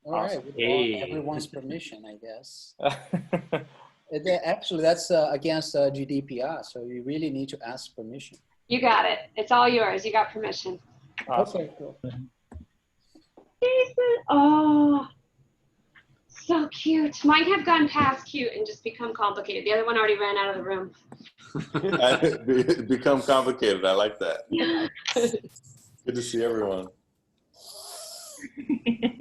All right, with everyone's permission, I guess. Actually, that's against GDPR, so you really need to ask permission. You got it. It's all yours. You got permission. Awesome. Okay, cool. Oh, so cute. Mine have gone past cute and just become complicated. The other one already ran out of the room. Become complicated. I like that. Good to see everyone.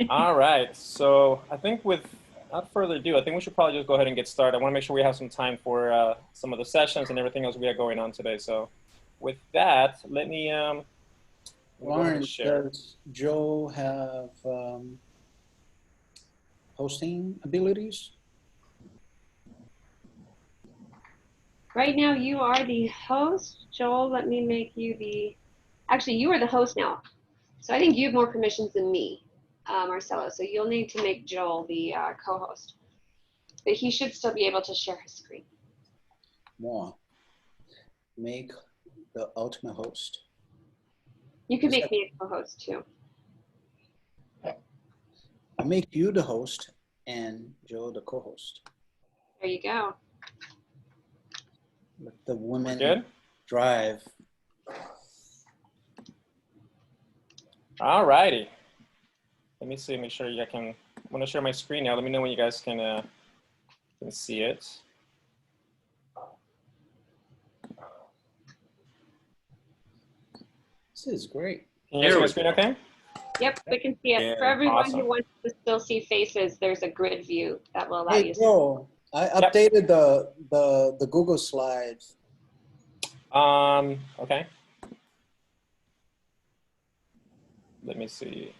All right. So I think without further ado, I think we should probably just go ahead and get started. I want to make sure we have some time for some of the sessions and everything else we have going on today. So with that, let me Lauren, does Joe have hosting abilities? Right now, you are the host. Joel, let me make you the, actually, you are the host now. So I think you have more permissions than me, Marcelo. So you'll need to make Joel the co-host. But he should still be able to share his screen. More. Make the ultimate host. You can make me a co-host too. I make you the host and Joe the co-host. There you go. Let the women drive. All righty. Let me see, make sure I can, I want to share my screen now. Let me know when you guys can see it. This is great. Can you see my screen okay? Yep, we can see it. Yeah, For everyone awesome. who wants to still see faces, there's a grid view that will allow Hey, you to Joe, I updated the Google Slides. Okay. Let me see.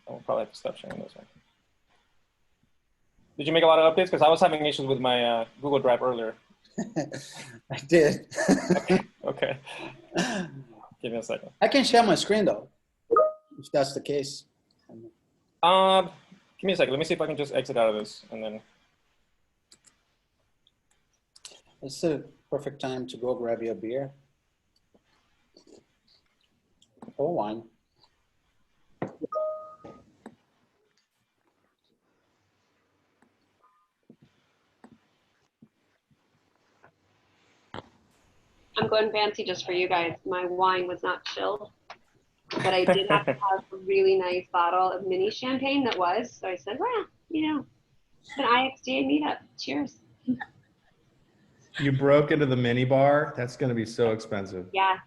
I'll probably have to stop sharing this one. Did you make a lot of updates? Because I was having issues with my Google Drive earlier. I did. Okay. Give me a second. I can share my screen though, if that's the case. Give me a second. Let me see if I can just exit out of this and then. It's a perfect time to go grab your beer or wine. I'm going fancy just for you guys. My wine was not chilled, but I did have to have a really nice bottle of mini champagne that was. So I said, well, you know, it's an IXDA meetup. Cheers. You broke into the mini bar? That's going to be so expensive. Yeah.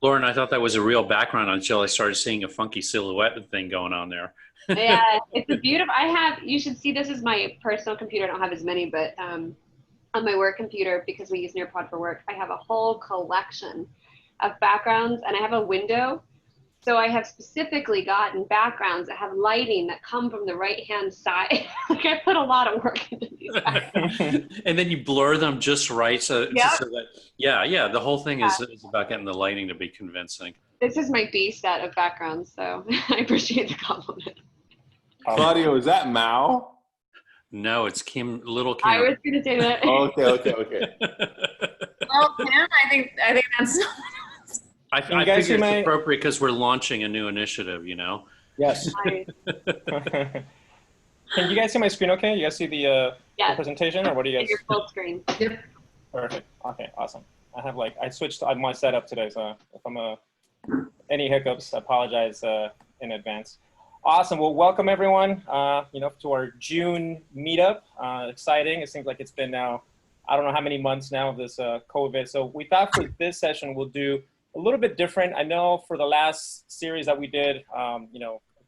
Lauren, I thought that was a real background until I started seeing a funky silhouette thing going on there. Yeah, it's a beautiful, you should see, this is my personal computer. I don't have as many, but on my work computer, because we use Nearpod for work, I have a whole collection of backgrounds, and I have a window. So I have specifically gotten backgrounds that have lighting that come from the right-hand side. Like I put a lot of work into these backgrounds. And then you blur them just right. So, Yep. so that, yeah, the whole thing is about getting the lighting to be convincing. This is my B set of backgrounds, so I appreciate the compliment. Claudio, is that Mao? No, it's little Kim. I was going to say that. Okay. Oh, Kim, I think that's. I figure it's appropriate because we're launching a new initiative, you know? Yes. Can you guys see my screen okay? You guys see the presentation, or what do you guys? Your full screen. Yep. Perfect. Okay, awesome. I switched my setup today, so if I'm any hiccups, I apologize in advance. Awesome. Well, welcome everyone. To our June meetup. Exciting. It seems like it's been now, I don't know how many months now of this COVID. So we thought for this session we'll do a little bit different. I know for the last series that we did,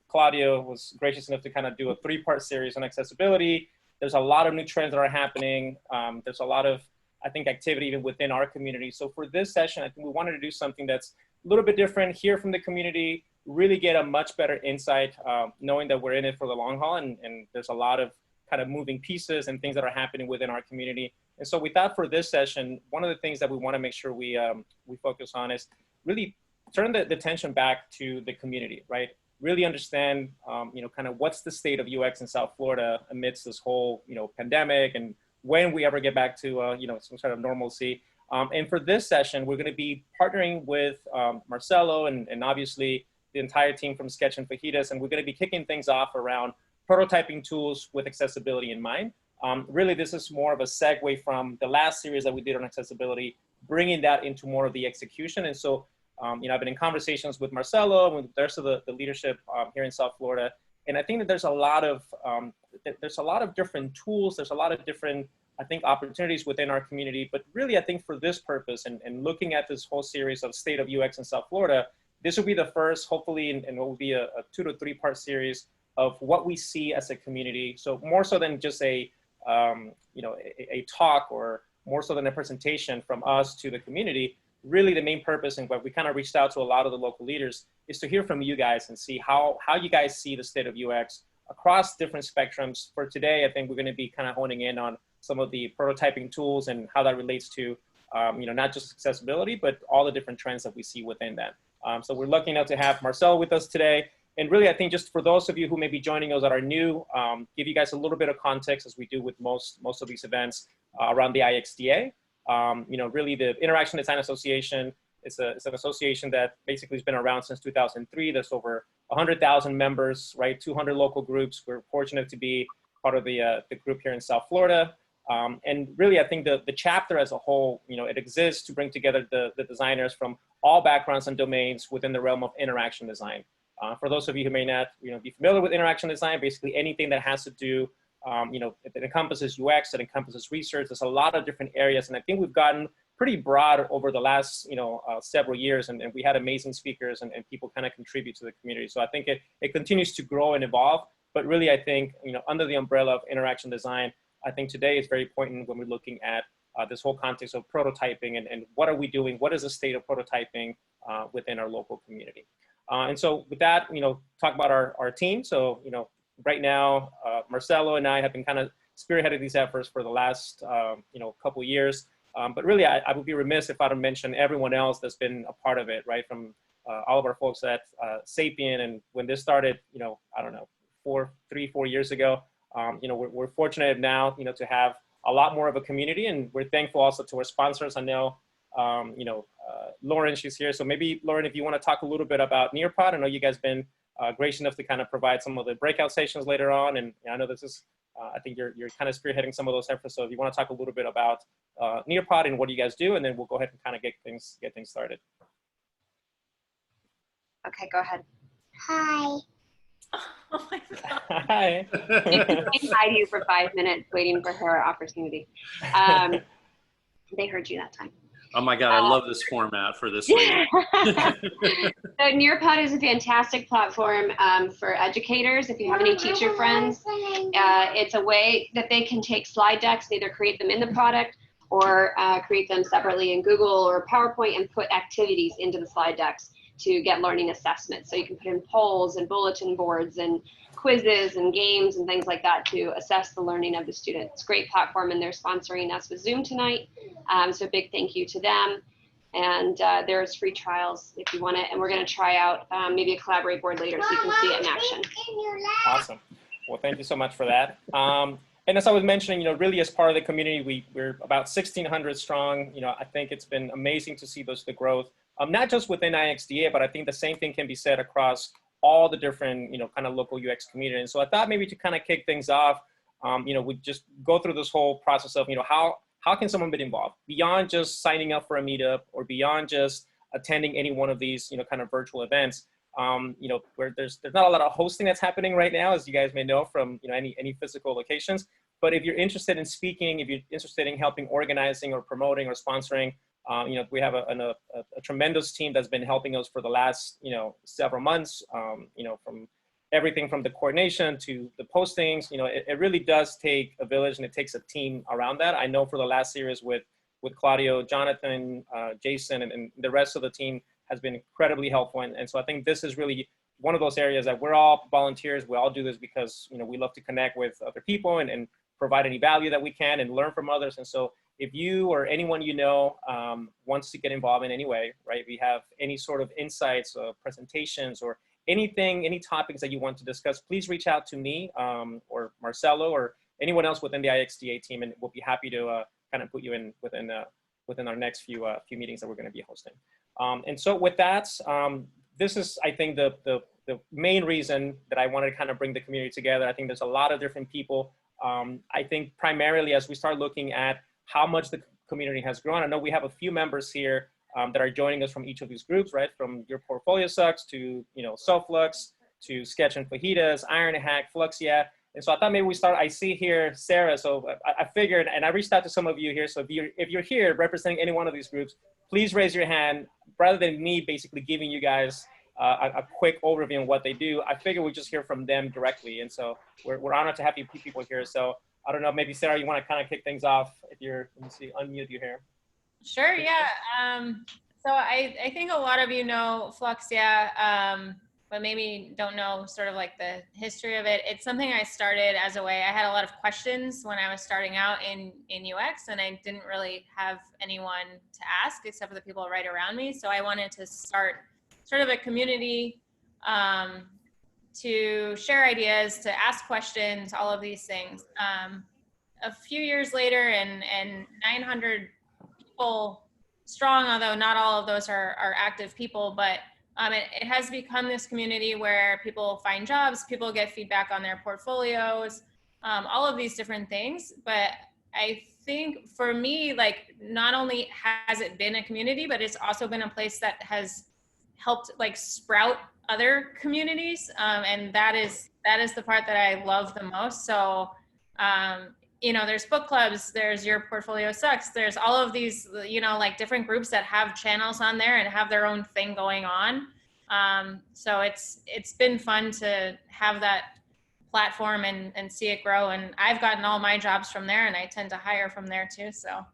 Claudio was gracious enough to kind of do a 3-part series on accessibility. There's a lot of new trends that are happening. There's a lot of, I think, activity even within our community. So for this session, I think we wanted to do something that's a little bit different, hear from the community, really get a much better insight, knowing that we're in it for the long haul, and there's a lot of kind of moving pieces and things that are happening within our community. And so we thought for this session, one of the things that we want to make sure we focus on is really turn the attention back to the community, right? Really understand, kind of what's the state of UX in South Florida amidst this whole, pandemic, and when we ever get back to, some sort of normalcy. And for this session, we're going to be partnering with Marcelo and obviously, the entire team from Sketch and Fajitas, and we're going to be kicking things off around prototyping tools with accessibility in mind. Really, this is more of a segue from the last series that we did on accessibility, bringing that into more of the execution. And so, you know, I've been in conversations with Marcelo and with the rest of the leadership here in South Florida, and I think that there's a lot of different tools. There's a lot of different, I think, opportunities within our community. But really, I think for this purpose and looking at this whole series of State of UX in South Florida, this will be the first, hopefully, and what will be a 2 to 3 part series of what we see as a community. So more so than just a you know, a talk, or more so than a presentation from us to the community. Really, the main purpose, and what we kind of reached out to a lot of the local leaders, is to hear from you guys and see how you guys see the state of UX across different spectrums. For today, I think we're going to be kind of honing in on some of the prototyping tools and how that relates to you know, not just accessibility, but all the different trends that we see within that. So we're lucky enough to have Marcelo with us today. And really, I think just for those of you who may be joining us that are new, give you guys a little bit of context, as we do with most of these events around the IXDA. You know, really the Interaction Design Association is an association that basically has been around since 2003. There's over 100,000 members, right? 200 local groups. We're fortunate to be part of the group here in South Florida. And really, I think the chapter as a whole, you know, it exists to bring together the designers from all backgrounds and domains within the realm of interaction design. For those of you who may not, you know, be familiar with interaction design, basically anything that has to do, you know, it encompasses UX, it encompasses research. There's a lot of different areas, and I think we've gotten pretty broad over the last, you know, several years, and we had amazing speakers and people kind of contribute to the community. So I think it continues to grow and evolve. But really, I think, you know, under the umbrella of interaction design, I think today is very important when we're looking at this whole context of prototyping and what are we doing? What is the state of prototyping within our local community? And so with that, you know, talk about our team. So, you know, right now, Marcelo and I have been kind of spearheading these efforts for the last, you know, couple of years. But really, I would be remiss if I don't mention everyone else that's been a part of it, right? From all of our folks at Sapien, and when this started, you know, I don't know, 3-4 years ago, you know, we're fortunate now, you know, to have a lot more of a community, and we're thankful also to our sponsors. I know, you know, Lauren, she's here. So maybe, Lauren, if you want to talk a little bit about Nearpod. I know you guys been gracious enough to kind of provide some of the breakout sessions later on. And I know this is, I think you're kind of spearheading some of those efforts. So if you want to talk a little bit about Nearpod and what you guys do, and then we'll go ahead and kind of get things started. Okay, go ahead. Hi. Oh my God. Hi. She's hi to you for 5 minutes, waiting for her opportunity. They heard you that time. Oh my God, I love this format for this one. So Nearpod is a fantastic platform for educators. If you have any teacher friends, it's a way that they can take slide decks, either create them in the product or create them separately in Google or PowerPoint and put activities into the slide decks to get learning assessments. So you can put in polls and bulletin boards and quizzes and games and things like that to assess the learning of the student. It's a great platform, and they're sponsoring us with Zoom tonight. So a big thank you to them. And there's free trials if you want it. And we're going to try out maybe a Collaborate board later so you can see it in action. Awesome. Well, thank you so much for that. And as I was mentioning, you know, really as part of the community, we're about 1,600 strong. You know, I think it's been amazing to see the growth, not just within IXDA, but I think the same thing can be said across all the different, you know, kind of local UX community. And so I thought maybe to kind of kick things off, you know, we just go through this whole process of, you know, how can someone get involved beyond just signing up for a meetup or beyond just attending any one of these, you know, kind of virtual events, you know, where there's not a lot of hosting that's happening right now, as you guys may know from, you know, any physical locations. But if you're interested in speaking, if you're interested in helping organizing or promoting or sponsoring, you know, we have a tremendous team that's been helping us for the last, you know, several months, you know, from everything from the coordination to the postings. You know, it really does take a village, and it takes a team around that. I know for the last series with Claudio, Jonathan, Jason, and the rest of the team has been incredibly helpful. And so I think this is really one of those areas that we're all volunteers. We all do this because, you know, we love to connect with other people and provide any value that we can and learn from others. And so if you or anyone you know wants to get involved in any way, right, we have any sort of insights or presentations or anything, any topics that you want to discuss, please reach out to me or Marcelo or anyone else within the IXDA team, and we'll be happy to kind of put you in within our next few meetings that we're going to be hosting. And so with that, this is, I think, the main reason that I wanted to kind of bring the community together. I think there's a lot of different people. I think primarily as we start looking at how much the community has grown, I know we have a few members here that are joining us from each of these groups, right? From Yourportfoliosux to, SoFLUX to Sketch and Fajitas, Ironhack, FluxYeah. And so I thought maybe we start, I see here Sarah, so I figured, and I reached out to some of you here, so if you're here representing any one of these groups, please raise your hand, rather than me basically giving you guys a quick overview on what they do. I figured we'd just hear from them directly, and so we're honored to have you people here. So I don't know, maybe Sarah, you want to kind of kick things off if you're, let me see, unmute you here. Sure, yeah. So I think a lot of you know FluxYeah, but maybe don't know sort of like the history of it. It's something I started as a way, I had a lot of questions when I was starting out in UX, and I didn't really have anyone to ask except for the people right around me. So I wanted to start sort of a community to share ideas, to ask questions, all of these things. A few years later, and 900 people strong, although not all of those are active people, but it has become this community where people find jobs, people get feedback on their portfolios, all of these different things. But I think for me, like, not only has it been a community, but it's also been a place that has helped like sprout other communities. And that is the part that I love the most. So, there's book clubs, there's Yourportfoliosux, there's all of these, like different groups that have channels on there and have their own thing going on. So it's been fun to have that platform and see it grow. And I've gotten all my jobs from there, and I tend to hire from there too. So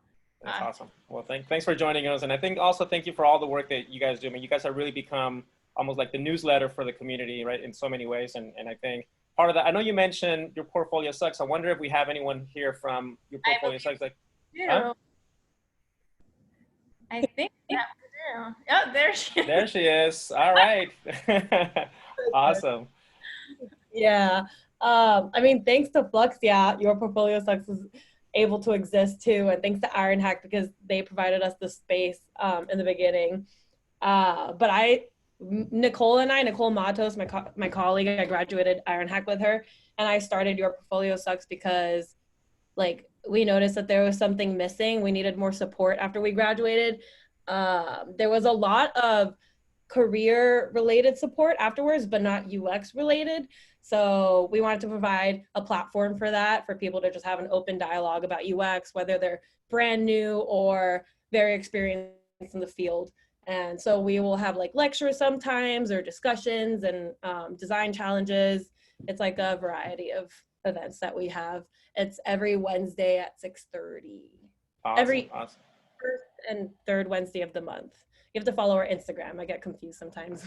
that's awesome. Well, thanks for joining us. And I think also thank you for all the work that you guys do. I mean, you guys have really become almost like the newsletter for the community, right? In so many ways. And I think part of that, I know you mentioned Yourportfoliosux. I wonder if we have anyone here from Yourportfoliosux. Like, huh? I think that we do. Oh, there she is. There she is. All right. Awesome. Yeah. I mean, thanks to FluxYeah, Yourportfoliosux is able to exist too, and thanks to Ironhack because they provided us the space in the beginning. But Nicole Matos, my colleague, I graduated Ironhack with her, and I started Yourportfoliosux because like we noticed that there was something missing. We needed more support after we graduated. There was a lot of career related support afterwards, but not UX related. So we wanted to provide a platform for that, for people to just have an open dialogue about UX, whether they're brand new or very experienced in the field. And so we will have like lectures sometimes, or discussions and design challenges. It's like a variety of events that we have. It's every Wednesday at 6:30. Awesome. First and third Wednesday of the month. You have to follow our Instagram. I get confused sometimes.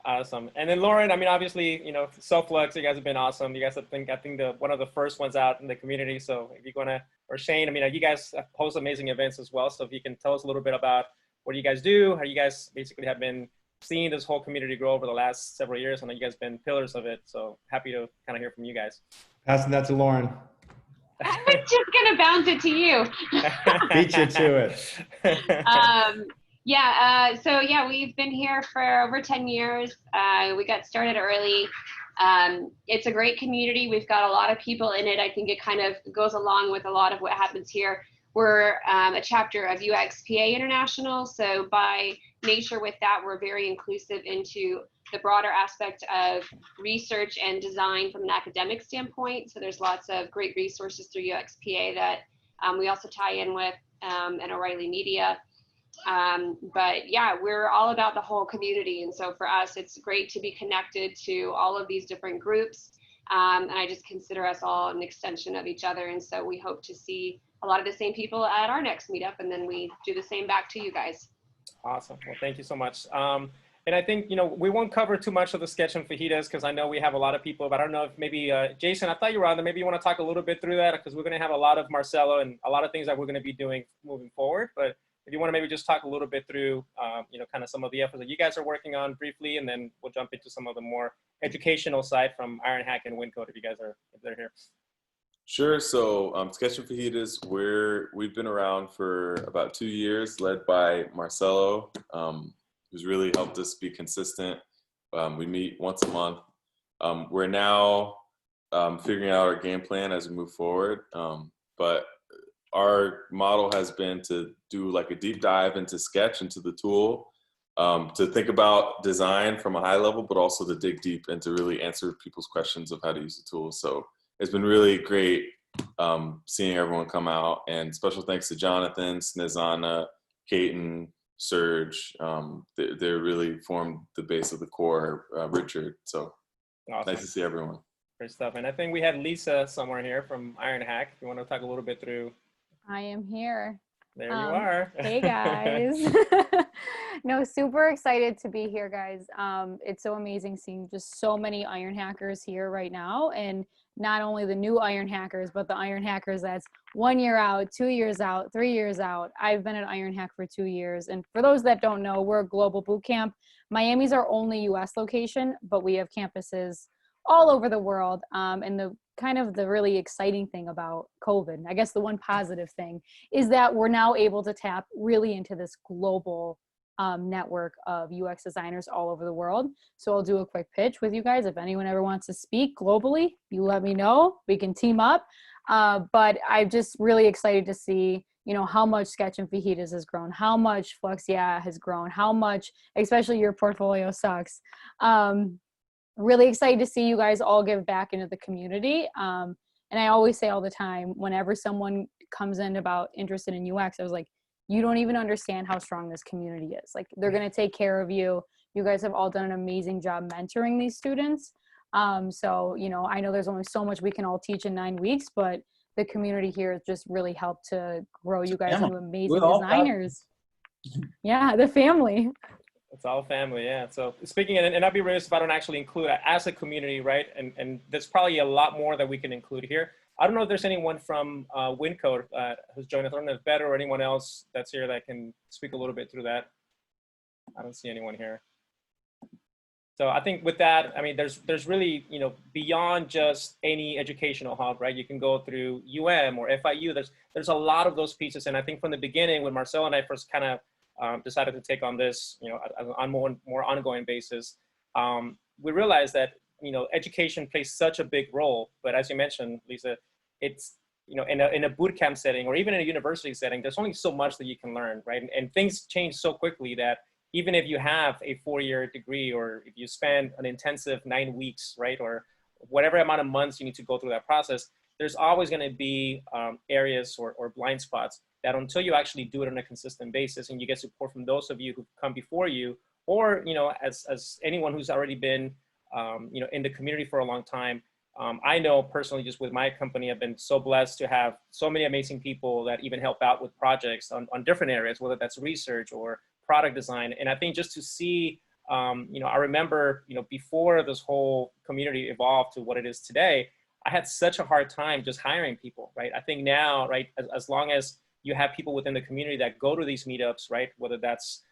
Awesome. And then Lauren, I mean, obviously, SoFLUX, you guys have been awesome. You guys have I think one of the first ones out in the community. So if you're gonna, or Shane, I mean, you guys host amazing events as well. So if you can tell us a little bit about what you guys do, how you guys basically have been seeing this whole community grow over the last several years. I know you guys have been pillars of it. So happy to kind of hear from you guys. Passing that to Lauren. I was just gonna bounce it to you. Beat you to it. So we've been here for over 10 years. We got started early. It's a great community. We've got a lot of people in it. I think it kind of goes along with a lot of what happens here. We're a chapter of UXPA International. So by nature with that, we're very inclusive into the broader aspect of research and design from an academic standpoint. So there's lots of great resources through UXPA that we also tie in with and O'Reilly Media. But yeah, we're all about the whole community. And so for us, it's great to be connected to all of these different groups. And I just consider us all an extension of each other. And so we hope to see a lot of the same people at our next meetup, and then we do the same back to you guys. Awesome. Well, thank you so much. And I think, we won't cover too much of the sketch and fajitas because I know we have a lot of people, but I don't know if maybe, Jason, I thought you were on there. Maybe you want to talk a little bit through that because we're going to have a lot of Marcelo and a lot of things that we're going to be doing moving forward. But if you want to maybe just talk a little bit through, kind of some of the efforts that you guys are working on briefly, and then we'll jump into some of the more educational side from Ironhack and Windcode if they're here. Sure. So Sketch and Fajitas, we've been around for about 2 years, led by Marcelo. who's really helped us be consistent. We meet once a month. We're now figuring out our game plan as we move forward. But our model has been to do like a deep dive into Sketch, into the tool, to think about design from a high level, but also to dig deep and to really answer people's questions of how to use the tool. So it's been really great seeing everyone come out, and special thanks to Jonathan, Snezana, Kaiten, Serge. They really formed the base of the core, Richard. So awesome. Nice to see everyone. Great stuff. And I think we had Lisa somewhere here from Ironhack. If you want to talk a little bit through. I am here. There you are. Hey guys. No, super excited to be here, guys. It's so amazing seeing just so many Iron Hackers here right now, and not only the new Iron Hackers, but the Iron Hackers that's 1 year out, 2 years out, 3 years out. I've been at Ironhack for 2 years, and for those that don't know, we're a global boot camp. Miami's our only US location, but we have campuses all over the world. And the kind of the really exciting thing about COVID, I guess the one positive thing, is that we're now able to tap really into this global network of UX designers all over the world. So I'll do a quick pitch with you guys. If anyone ever wants to speak globally, you let me know. We can team up. But I'm just really excited to see, you know, how much Sketch and Fajitas has grown, how much FluxYeah has grown, how much, especially Yourportfoliosux. Really excited to see you guys all give back into the community. And I always say all the time, whenever someone comes in about interested in UX, I was like, you don't even understand how strong this community is. Like, they're going to take care of you. You guys have all done an amazing job mentoring these students. So, you know, I know there's only so much we can all teach in 9 weeks, but the community here has just really helped to grow you guys into amazing designers. Yeah, the family. It's all family, yeah. So speaking, and I'd be remiss if I don't actually include as a community, right? And there's probably a lot more that we can include here. I don't know if there's anyone from WinCode who's joined us. I don't know if Vera or anyone else that's here that can speak a little bit through that. I don't see anyone here. So I think with that, I mean, there's really, you know, beyond just any educational hub, right? You can go through or FIU. There's a lot of those pieces. And I think from the beginning, when Marcelo and I first kind of decided to take on this, you know, on more ongoing basis, we realized that, you know, education plays such a big role. But as you mentioned, Lisa, it's, you know, in a boot camp setting or even in a university setting, there's only so much that you can learn, right? And things change so quickly that even if you have a 4-year degree, or if you spend an intensive 9 weeks, right, or whatever amount of months you need to go through that process, there's always going to be areas or blind spots that until you actually do it on a consistent basis and you get support from those of you who've come before you, or, you know, as anyone who's already been, you know, in the community for a long time. I know personally, just with my company, I've been so blessed to have so many amazing people that even help out with projects on different areas, whether that's research or product design. And I think just to see, you know, I remember, you know, before this whole community evolved to what it is today, I had such a hard time just hiring people, right? I think now, right, as long as you have people within the community that go to these meetups, right, whether that's,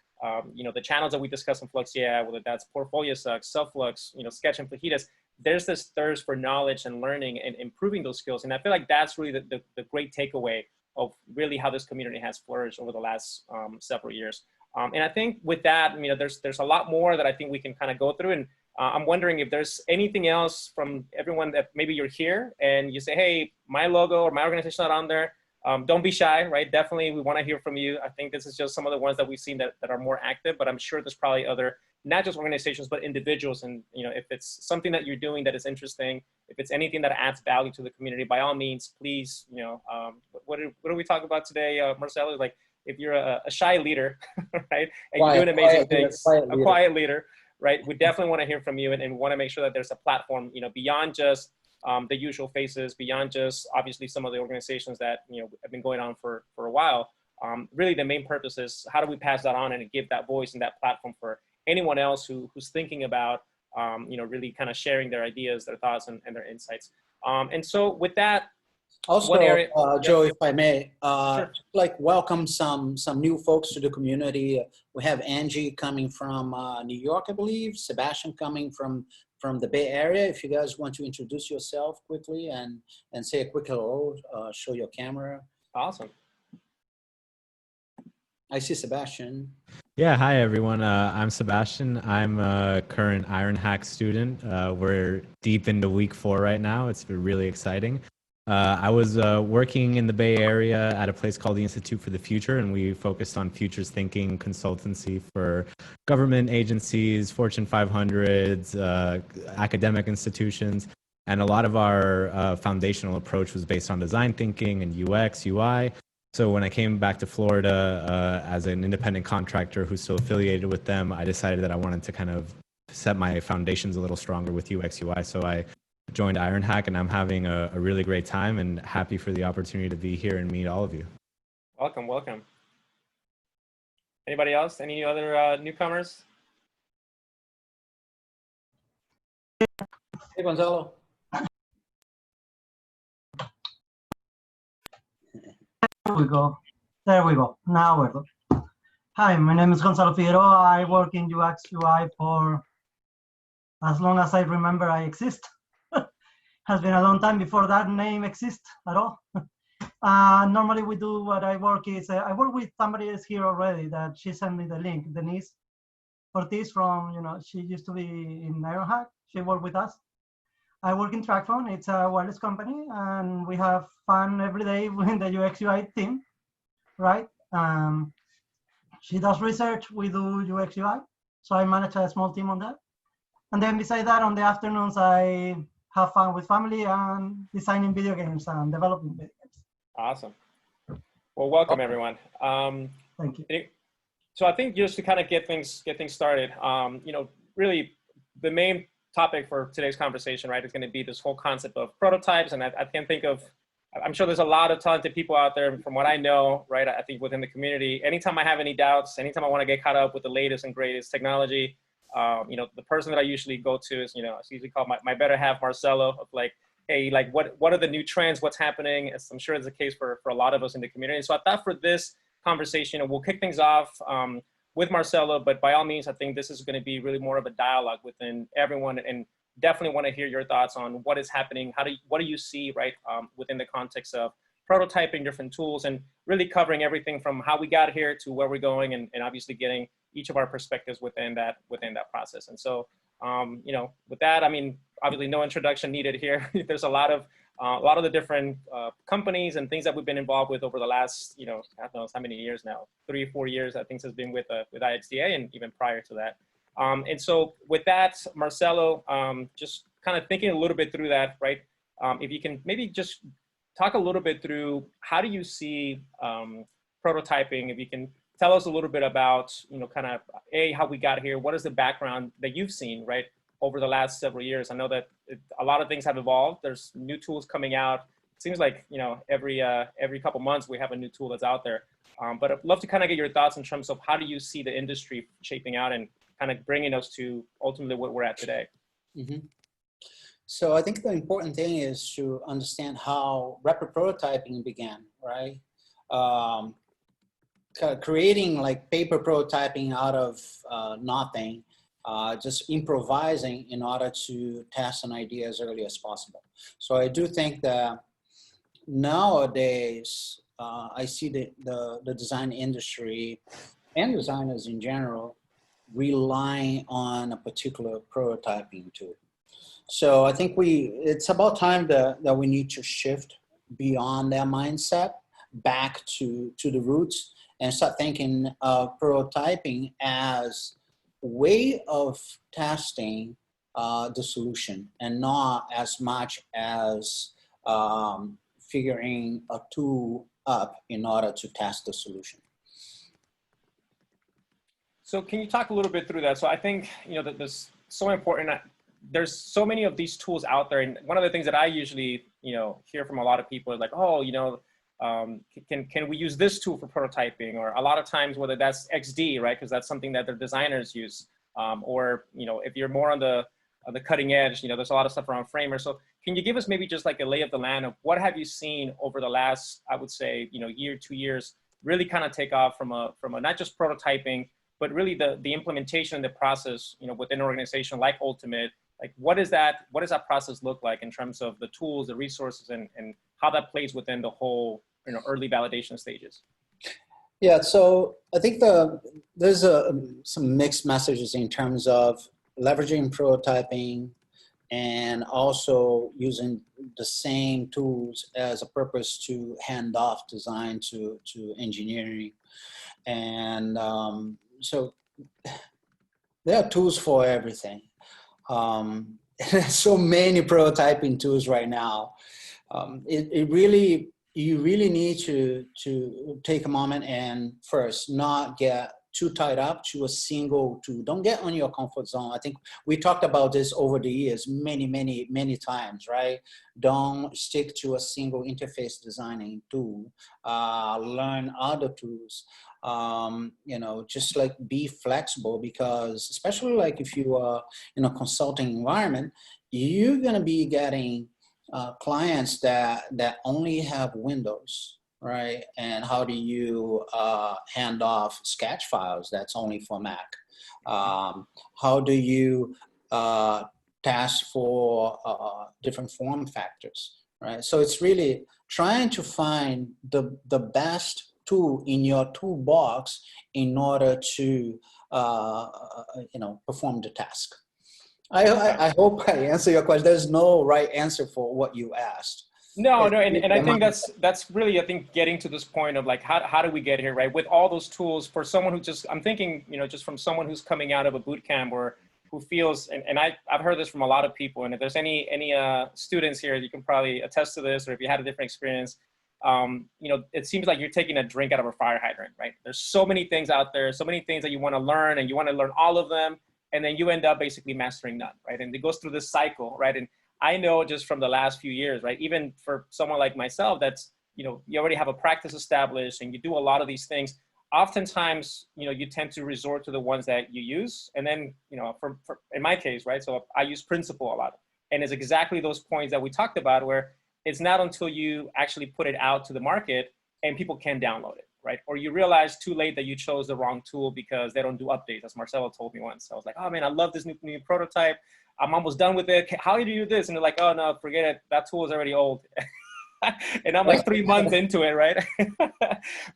you know, the channels that we discuss on FluxYeah, whether that's Portfoliosux, SoFLUX, you know, Sketch and Fajitas, there's this thirst for knowledge and learning and improving those skills. And I feel like that's really the great takeaway of really how this community has flourished over the last several years. And I think with that, you know, there's a lot more that I think we can kind of go through. And I'm wondering if there's anything else from everyone that maybe you're here and you say, hey, my logo or my organization's not on there. Don't be shy, right? Definitely, we want to hear from you. I think this is just some of the ones that we've seen that are more active, but I'm sure there's probably other, not just organizations, but individuals. And, you know, if it's something that you're doing that is interesting, if it's anything that adds value to the community, by all means, please, you know, what do we talk about today, Marcelo? Like, if you're a shy leader, right, and you're doing amazing things, a quiet leader, right, we definitely want to hear from you and want to make sure that there's a platform, you know, beyond just the usual faces, beyond just obviously some of the organizations that, you know, have been going on for a while. Really, the main purpose is how do we pass that on and give that voice and that platform for anyone else who's thinking about, you know, really kind of sharing their ideas, their thoughts, and their insights. And so with that, also, Joe, if I may, sure. like welcome some new folks to the community. We have Angie coming from New York, I believe. Sebastian coming from the Bay Area. If you guys want to introduce yourself quickly and say a quick hello, show your camera. Awesome. I see Sebastian. Yeah, hi everyone. I'm Sebastian. I'm a current Ironhack student. We're deep into week 4 right now. It's been really exciting. I was working in the Bay Area at a place called the Institute for the Future, and we focused on futures thinking consultancy for government agencies, Fortune 500s, academic institutions. And a lot of our foundational approach was based on design thinking and UX, UI. So when I came back to Florida as an independent contractor who's still affiliated with them, I decided that I wanted to kind of set my foundations a little stronger with UX, UI. So I joined Ironhack, and I'm having a really great time and happy for the opportunity to be here and meet all of you. Welcome, welcome. Anybody else? Any other newcomers? Hey, Gonzalo. There we go. There we go. Now we're good. Hi, my name is Gonzalo Figueroa. I work in UX UI for as long as I remember I exist. Has been a long time before that name exists at all. Normally we do what I work is, I work with somebody else here already that she sent me the link, Denise Ortiz from, she used to be in Ironhack. She worked with us. I work in TrackPhone. It's a wireless company, and we have fun every day with the UX UI team, right? She does research, we do UX UI. So I manage a small team on that. And then beside that, on the afternoons, I have fun with family and designing video games and developing video games. Awesome. Well, welcome everyone. Thank you. So I think just to kind of get things started, really the main topic for today's conversation, right, is going to be this whole concept of prototypes. And I can think of, I'm sure there's a lot of talented people out there from what I know, right, I think within the community. Anytime I have any doubts, anytime I want to get caught up with the latest and greatest technology, the person that I usually go to is, it's usually called my better half, Marcelo, of like, hey, like what are the new trends, what's happening? As I'm sure it's the case for a lot of us in the community. So I thought for this conversation, we'll kick things off with Marcelo, but by all means, I think this is going to be really more of a dialogue within everyone, and definitely want to hear your thoughts on what is happening. What do you see, right, within the context of prototyping different tools, and really covering everything from how we got here to where we're going, and obviously getting each of our perspectives within that process. And so, with that, I mean, obviously no introduction needed here. There's a lot of the different companies and things that we've been involved with over the last, I don't know how many years now, 3 or 4 years, I think has been with IXDA, and even prior to that. And so with that, Marcelo, just kind of thinking a little bit through that, right? If you can maybe just talk a little bit through, how do you see prototyping? If you can tell us a little bit about, kind of how we got here, what is the background that you've seen, right, over the last several years? I know that a lot of things have evolved. There's new tools coming out. It seems like, every couple months we have a new tool that's out there. But I'd love to kind of get your thoughts in terms of how do you see the industry shaping out and kind of bringing us to ultimately what we're at today. Mm-hmm. So I think the important thing is to understand how rapid prototyping began, right? Creating like paper prototyping out of nothing, just improvising in order to test an idea as early as possible. So I do think that nowadays, I see the design industry and designers in general relying on a particular prototyping tool. So I think it's about time that we need to shift beyond that mindset back to the roots and start thinking of prototyping as a way of testing the solution, and not as much as figuring a tool up in order to test the solution. So can you talk a little bit through that? So I think, that this is so important. There's so many of these tools out there. And one of the things that I usually, hear from a lot of people is like, oh, can we use this tool for prototyping? Or a lot of times, whether that's XD, right? Because that's something that their designers use. Or, if you're more on the cutting edge, there's a lot of stuff around Framer. So can you give us maybe just like a lay of the land of what have you seen over the last, I would say, year, 2 years, really kind of take off from a not just prototyping, but really the implementation and the process, within an organization like Ultimate. Like, what does that process look like in terms of the tools, the resources, and how that plays within the whole, early validation stages? Yeah, so I think there's some mixed messages in terms of leveraging prototyping and also using the same tools as a purpose to hand off design to engineering. And so there are tools for everything. There's so many prototyping tools right now. You really need to take a moment and first not get too tied up to a single tool. Don't get on your comfort zone. I think we talked about this over the years many times, right? Don't stick to a single interface designing tool. Learn other tools. You know, just like be flexible, because especially like if you are in a consulting environment, you're gonna be getting clients that only have Windows, right? And how do you hand off sketch files that's only for Mac? How do you task for different form factors, right? So it's really trying to find the best tool in your toolbox in order to you know, perform the task. I hope I answer your question. There's no right answer for what you asked. No, and I think that's really, I think, getting to this point of like, how do we get here, right? With all those tools for someone who just, I'm thinking, you know, just from someone who's coming out of a boot camp or who feels, and I've heard this from a lot of people, and if there's any students here, you can probably attest to this, or if you had a different experience, you know, it seems like you're taking a drink out of a fire hydrant, right? There's so many things out there, so many things that you want to learn, and you want to learn all of them, and then you end up basically mastering none, right? And it goes through this cycle, right? And I know just from the last few years, right? Even for someone like myself, that's, you know, you already have a practice established and you do a lot of these things. Oftentimes, you know, you tend to resort to the ones that you use. And then, you know, in my case, right? So I use Principle a lot. And it's exactly those points that we talked about where it's not until you actually put it out to the market and people can download it, right? Or you realize too late that you chose the wrong tool because they don't do updates, as Marcelo told me once. I was like, oh man, I love this new prototype. I'm almost done with it. How do you do this? And they're like, oh no, forget it. That tool is already old. And I'm like 3 months into it, right?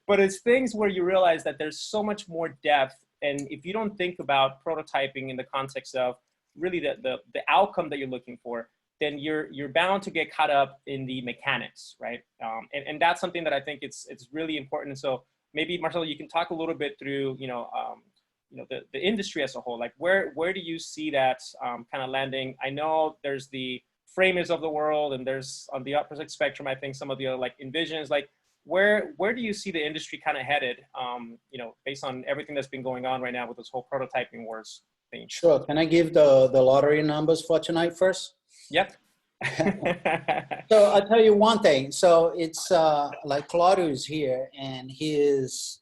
But it's things where you realize that there's so much more depth. And if you don't think about prototyping in the context of really the outcome that you're looking for, then you're bound to get caught up in the mechanics, right? And that's something that I think it's really important. So maybe Marcelo, you can talk a little bit through, you know, the industry as a whole. Like where do you see that kind of landing? I know there's the Framers of the world, and there's on the opposite spectrum, I think some of the other like Envisions. Like where do you see the industry kind of headed? You know, based on everything that's been going on right now with this whole prototyping wars thing. Sure. Can I give the lottery numbers for tonight first? Yep. So I'll tell you one thing. So it's like Claudio is here, and he is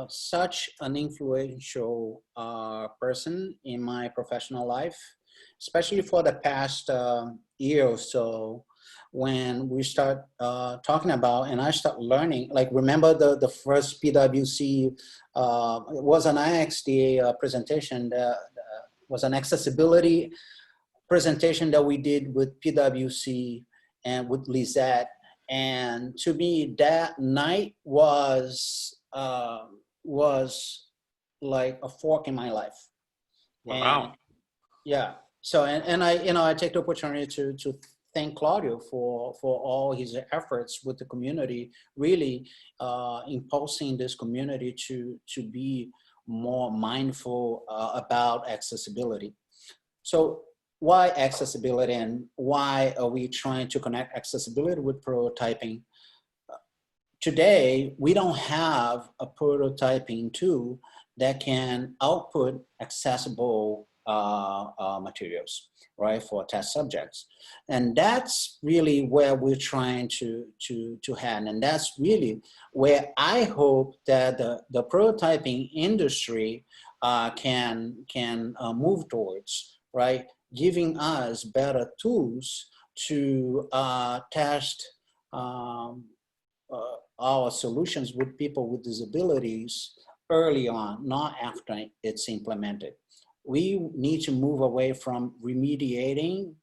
such an influential person in my professional life, especially for the past year or so, when we start talking about, and I start learning, like remember the first PwC, it was an IXDA presentation, that was an accessibility presentation that we did with PwC and with Lizette. And to me, that night was like a fork in my life. Wow. And, yeah. So, and I, you know, I take the opportunity to thank Claudio for all his efforts with the community, really impulsing this community to be more mindful about accessibility. So why accessibility, and why are we trying to connect accessibility with prototyping? Today, we don't have a prototyping tool that can output accessible materials, right, for test subjects. And that's really where we're trying to head. And that's really where I hope that the prototyping industry can move towards, right? Giving us better tools to test our solutions with people with disabilities early on, not after it's implemented. We need to move away from remediating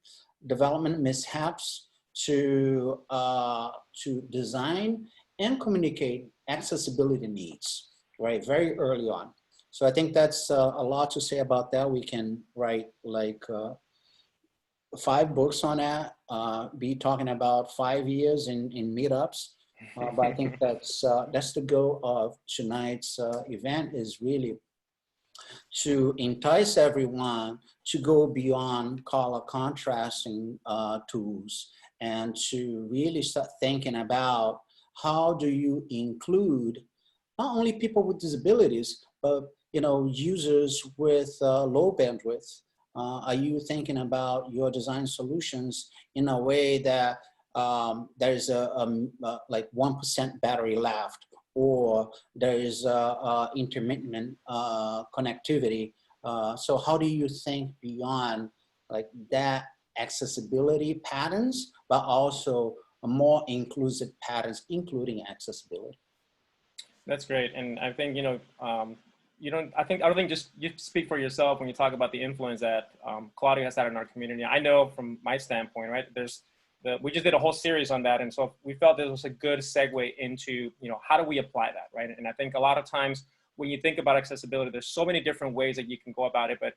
development mishaps to design and communicate accessibility needs, right? Very early on. So I think that's a lot to say about that. We can write like 5 books on that, be talking about 5 years in meetups. But I think that's the goal of tonight's event, is really to entice everyone to go beyond color contrasting tools, and to really start thinking about how do you include not only people with disabilities, but users with low bandwidth. Are you thinking about your design solutions in a way that there's like 1% battery left, or there is intermittent connectivity? So how do you think beyond like that accessibility patterns, but also a more inclusive patterns, including accessibility? That's great. And I think, I don't think just you speak for yourself when you talk about the influence that Claudio has had in our community. I know from my standpoint, right, we just did a whole series on that. And so we felt this was a good segue into, how do we apply that, right? And I think a lot of times when you think about accessibility, there's so many different ways that you can go about it, but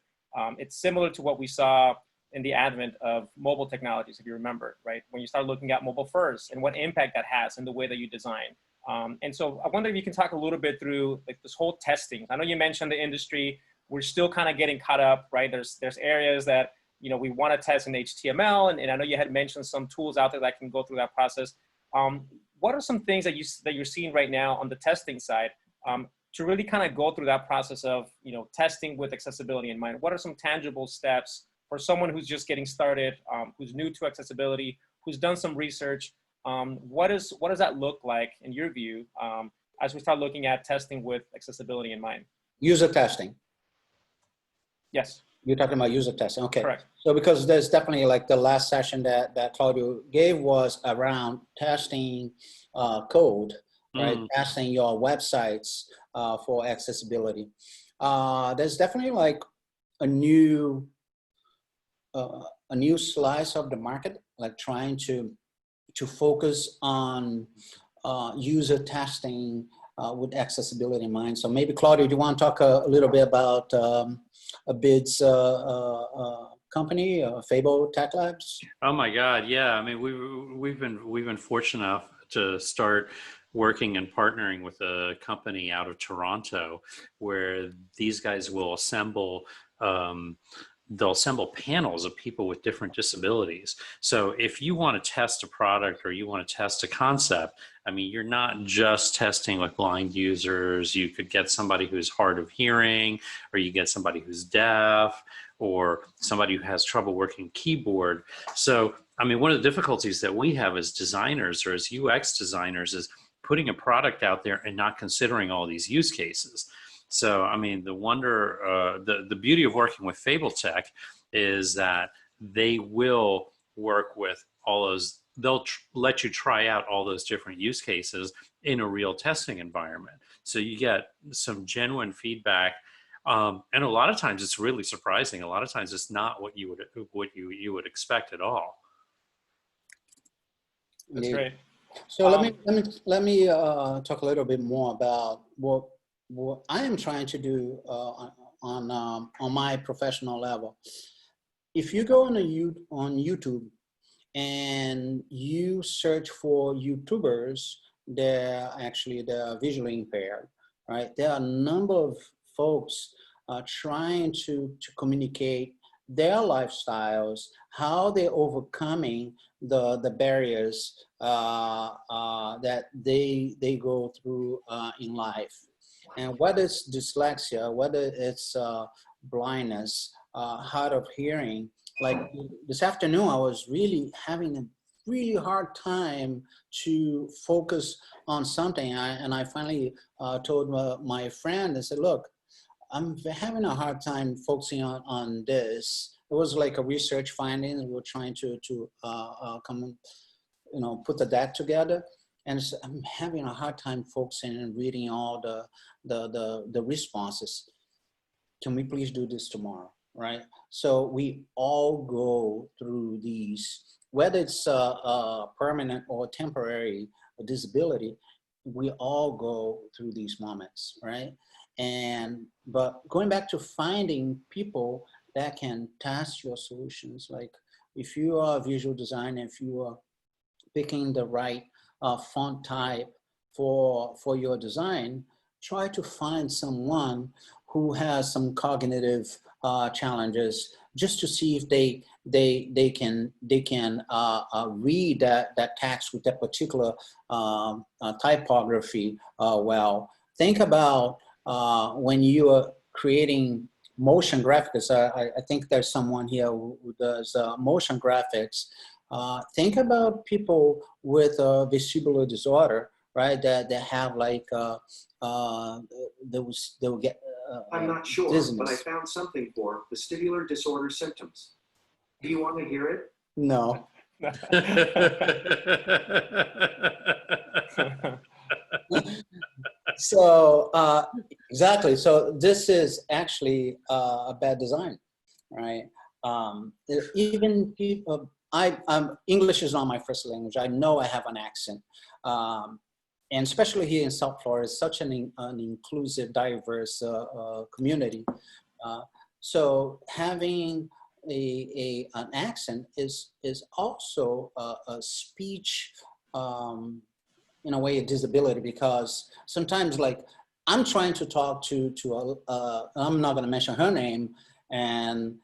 it's similar to what we saw in the advent of mobile technologies, if you remember, right? When you start looking at mobile first and what impact that has in the way that you design. And so I wonder if you can talk a little bit through like this whole testing. I know you mentioned the industry, we're still kind of getting caught up, right? There's areas that, we want to test in HTML, and I know you had mentioned some tools out there that can go through that process. What are some things that you're seeing right now on the testing side to really kind of go through that process of, testing with accessibility in mind? What are some tangible steps for someone who's just getting started, who's new to accessibility, who's done some research? What does that look like in your view as we start looking at testing with accessibility in mind? User testing. Yes. You're talking about user testing, okay. Correct. So because there's definitely like the last session that Claudio gave was around testing code, right? Testing your websites for accessibility. There's definitely like a new slice of the market, like trying to focus on user testing with accessibility in mind. So maybe Claudio, do you want to talk a little bit about BID's company, Fable Tech Labs? Oh my God, yeah. I mean, we've been fortunate enough to start working and partnering with a company out of Toronto, where these guys will assemble. They'll assemble panels of people with different disabilities. So if you want to test a product or you want to test a concept, I mean, you're not just testing with blind users. You could get somebody who's hard of hearing, or you get somebody who's deaf, or somebody who has trouble working keyboard. So, I mean, one of the difficulties that we have as designers or as UX designers is putting a product out there and not considering all these use cases. So, I mean, the beauty of working with Fable Tech is that they will work with all those, they'll let you try out all those different use cases in a real testing environment. So you get some genuine feedback. And a lot of times it's really surprising. A lot of times it's not what you would expect at all. That's great. So let me talk a little bit more about what I am trying to do on my professional level. If you go on YouTube and you search for YouTubers, they're visually impaired, right? There are a number of folks trying to communicate their lifestyles, how they're overcoming the barriers that they go through in life. And whether it's dyslexia, whether it's blindness, hard of hearing, like this afternoon, I was really having a really hard time to focus on something. And I finally told my friend, I said, look, I'm having a hard time focusing on this. It was like a research finding. We were trying to put the data together. And so I'm having a hard time focusing and reading all the responses. Can we please do this tomorrow, right? So we all go through these, whether it's a permanent or temporary disability, we all go through these moments, right? But going back to finding people that can test your solutions, like if you are a visual designer, if you are picking the right font type for your design, try to find someone who has some cognitive challenges, just to see if they can read that text with that particular typography well. Think about when you are creating motion graphics. I think there's someone here who does motion graphics. Think about people with a vestibular disorder, right? That have like they'll get. I'm not sure, dizziness. but I found something for vestibular disorder symptoms. Do you want to hear it? No. So exactly. So this is actually a bad design, right? Even people. English is not my first language. I know I have an accent. And especially here in South Florida, it's such an inclusive, diverse community. So having an accent is also a speech, in a way, a disability, because sometimes, like, I'm trying to talk to I'm not going to mention her name, and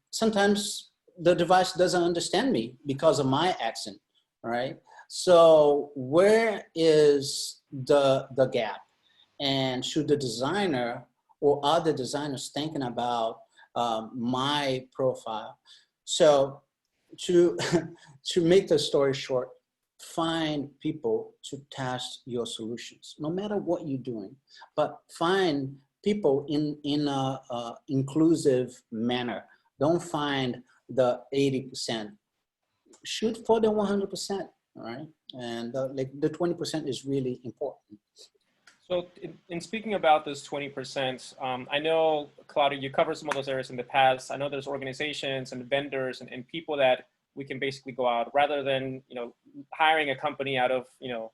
sometimes the device doesn't understand me because of my accent, right? So where is the gap? And should the designer or other designers thinking about my profile? So to make the story short, find people to test your solutions, no matter what you're doing, but find people in a inclusive manner. Don't find the 80%. Shoot for the 100%. All right, and like the 20% is really important. So in speaking about this 20%, I know, Claudio, you covered some of those areas in the past. I know there's organizations and vendors and people that we can basically go out, rather than, you know, hiring a company out of, you know,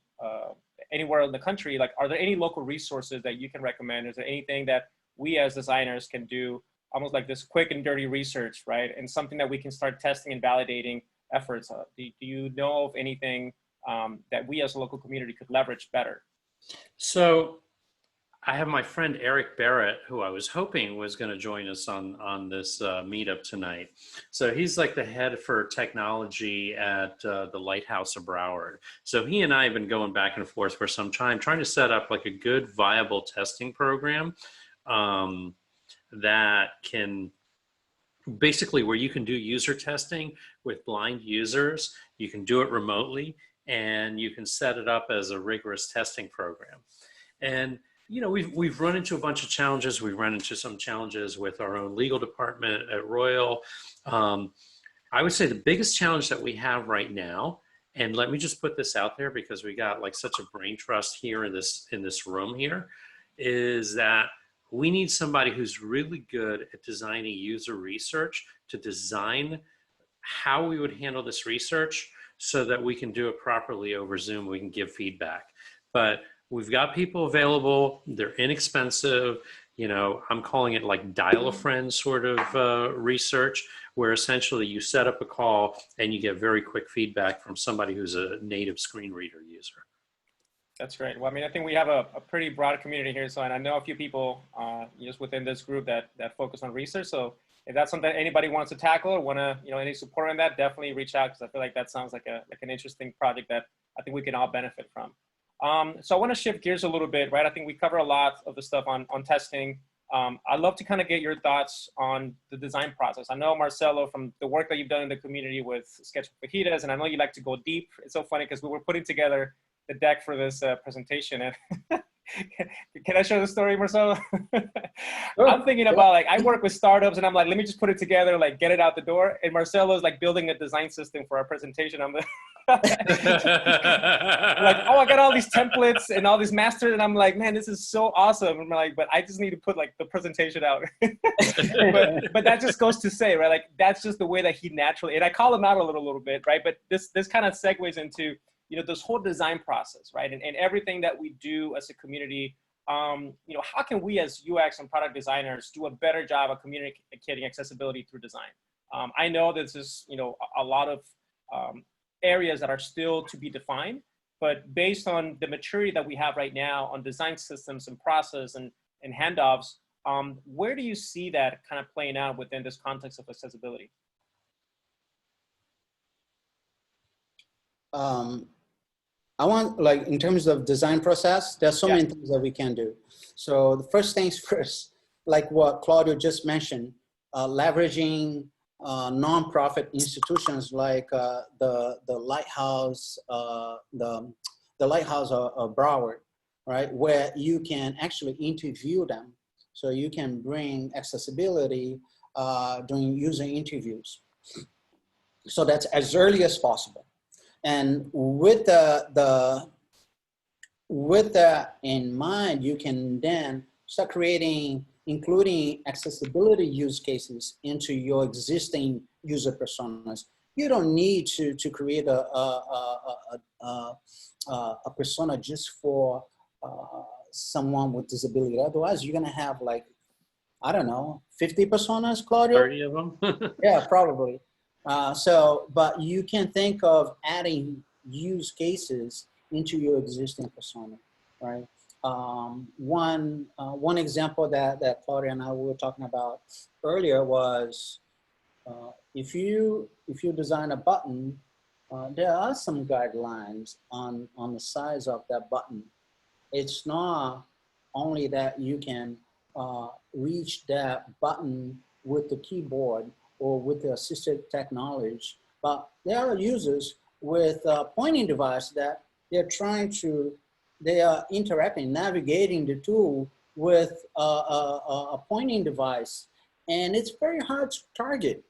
anywhere in the country. Like, are there any local resources that you can recommend? Is there anything that we as designers can do, almost like this quick and dirty research, right? And something that we can start testing and validating efforts. Do you know of anything that we as a local community could leverage better? So I have my friend Eric Barrett, who I was hoping was going to join us on this meetup tonight. So he's like the head for technology at the Lighthouse of Broward. So he and I have been going back and forth for some time, trying to set up like a good, viable testing program that can basically, where you can do user testing with blind users. You can do it remotely, and you can set it up as a rigorous testing program. And you know, we've run into a bunch of challenges. We've run into some challenges with our own legal department at Royal. I would say the biggest challenge that we have right now, and let me just put this out there because we got like such a brain trust here in this room here, is that we need somebody who's really good at designing user research to design how we would handle this research so that we can do it properly over Zoom. We can give feedback. But we've got people available. They're inexpensive. You know, I'm calling it like dial-a-friend sort of research, where essentially you set up a call and you get very quick feedback from somebody who's a native screen reader user. That's great. Well, I mean, I think we have a pretty broad community here. So, and I know a few people just within this group that focus on research. So if that's something anybody wants to tackle or want to, you know, any support on that, definitely reach out, because I feel like that sounds like an interesting project that I think we can all benefit from. So I want to shift gears a little bit, right? I think we cover a lot of the stuff on testing. I'd love to kind of get your thoughts on the design process. I know, Marcelo, from the work that you've done in the community with Sketch Fajitas, and I know you like to go deep. It's so funny because we were putting together the deck for this presentation. And can I share the story, Marcelo? Sure. I'm thinking about, like, I work with startups and I'm like, let me just put it together, like get it out the door. And Marcelo's like building a design system for our presentation. I'm like, oh, I got all these templates and all these masters. And I'm like, man, this is so awesome. I'm like, but I just need to put like the presentation out. but that just goes to say, right? Like, that's just the way that he naturally, and I call him out a little bit, right? But this kind of segues into, you know, this whole design process, right? And everything that we do as a community, you know, how can we as UX and product designers do a better job of communicating accessibility through design? I know this is, you know, a lot of areas that are still to be defined, but based on the maturity that we have right now on design systems and process and handoffs, where do you see that kind of playing out within this context of accessibility? I want, like, in terms of design process, there's so many things that we can do. So the first things first, like what Claudio just mentioned, leveraging nonprofit institutions like the Lighthouse, the Lighthouse of Broward, right, where you can actually interview them. So you can bring accessibility during user interviews. So that's as early as possible. And with that in mind, you can then start creating, including accessibility use cases into your existing user personas. You don't need to create a persona just for someone with disability. Otherwise, you're gonna have, like, I don't know, 50 personas, Claudio? 30 of them? Yeah, probably. But you can think of adding use cases into your existing persona, right? One example that Claudia and I were talking about earlier was if you design a button, there are some guidelines on the size of that button. It's not only that you can reach that button with the keyboard or with the assistive technology, but there are users with a pointing device that they are interacting, navigating the tool with a pointing device, and it's very hard to target,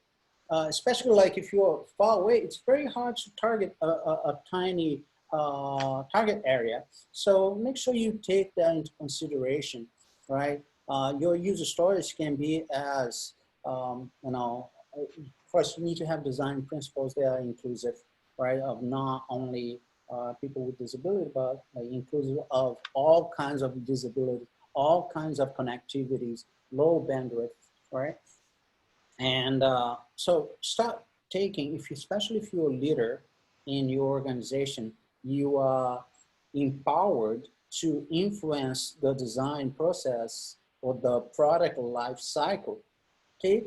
especially like if you're far away. It's very hard to target a tiny target area. So make sure you take that into consideration, right? Your user stories can be as, you know, first you need to have design principles that are inclusive, right? Of not only people with disability, but inclusive of all kinds of disabilities, all kinds of connectivities, low bandwidth, right? And so start taking, especially if you're a leader in your organization, you are empowered to influence the design process or the product life cycle. Take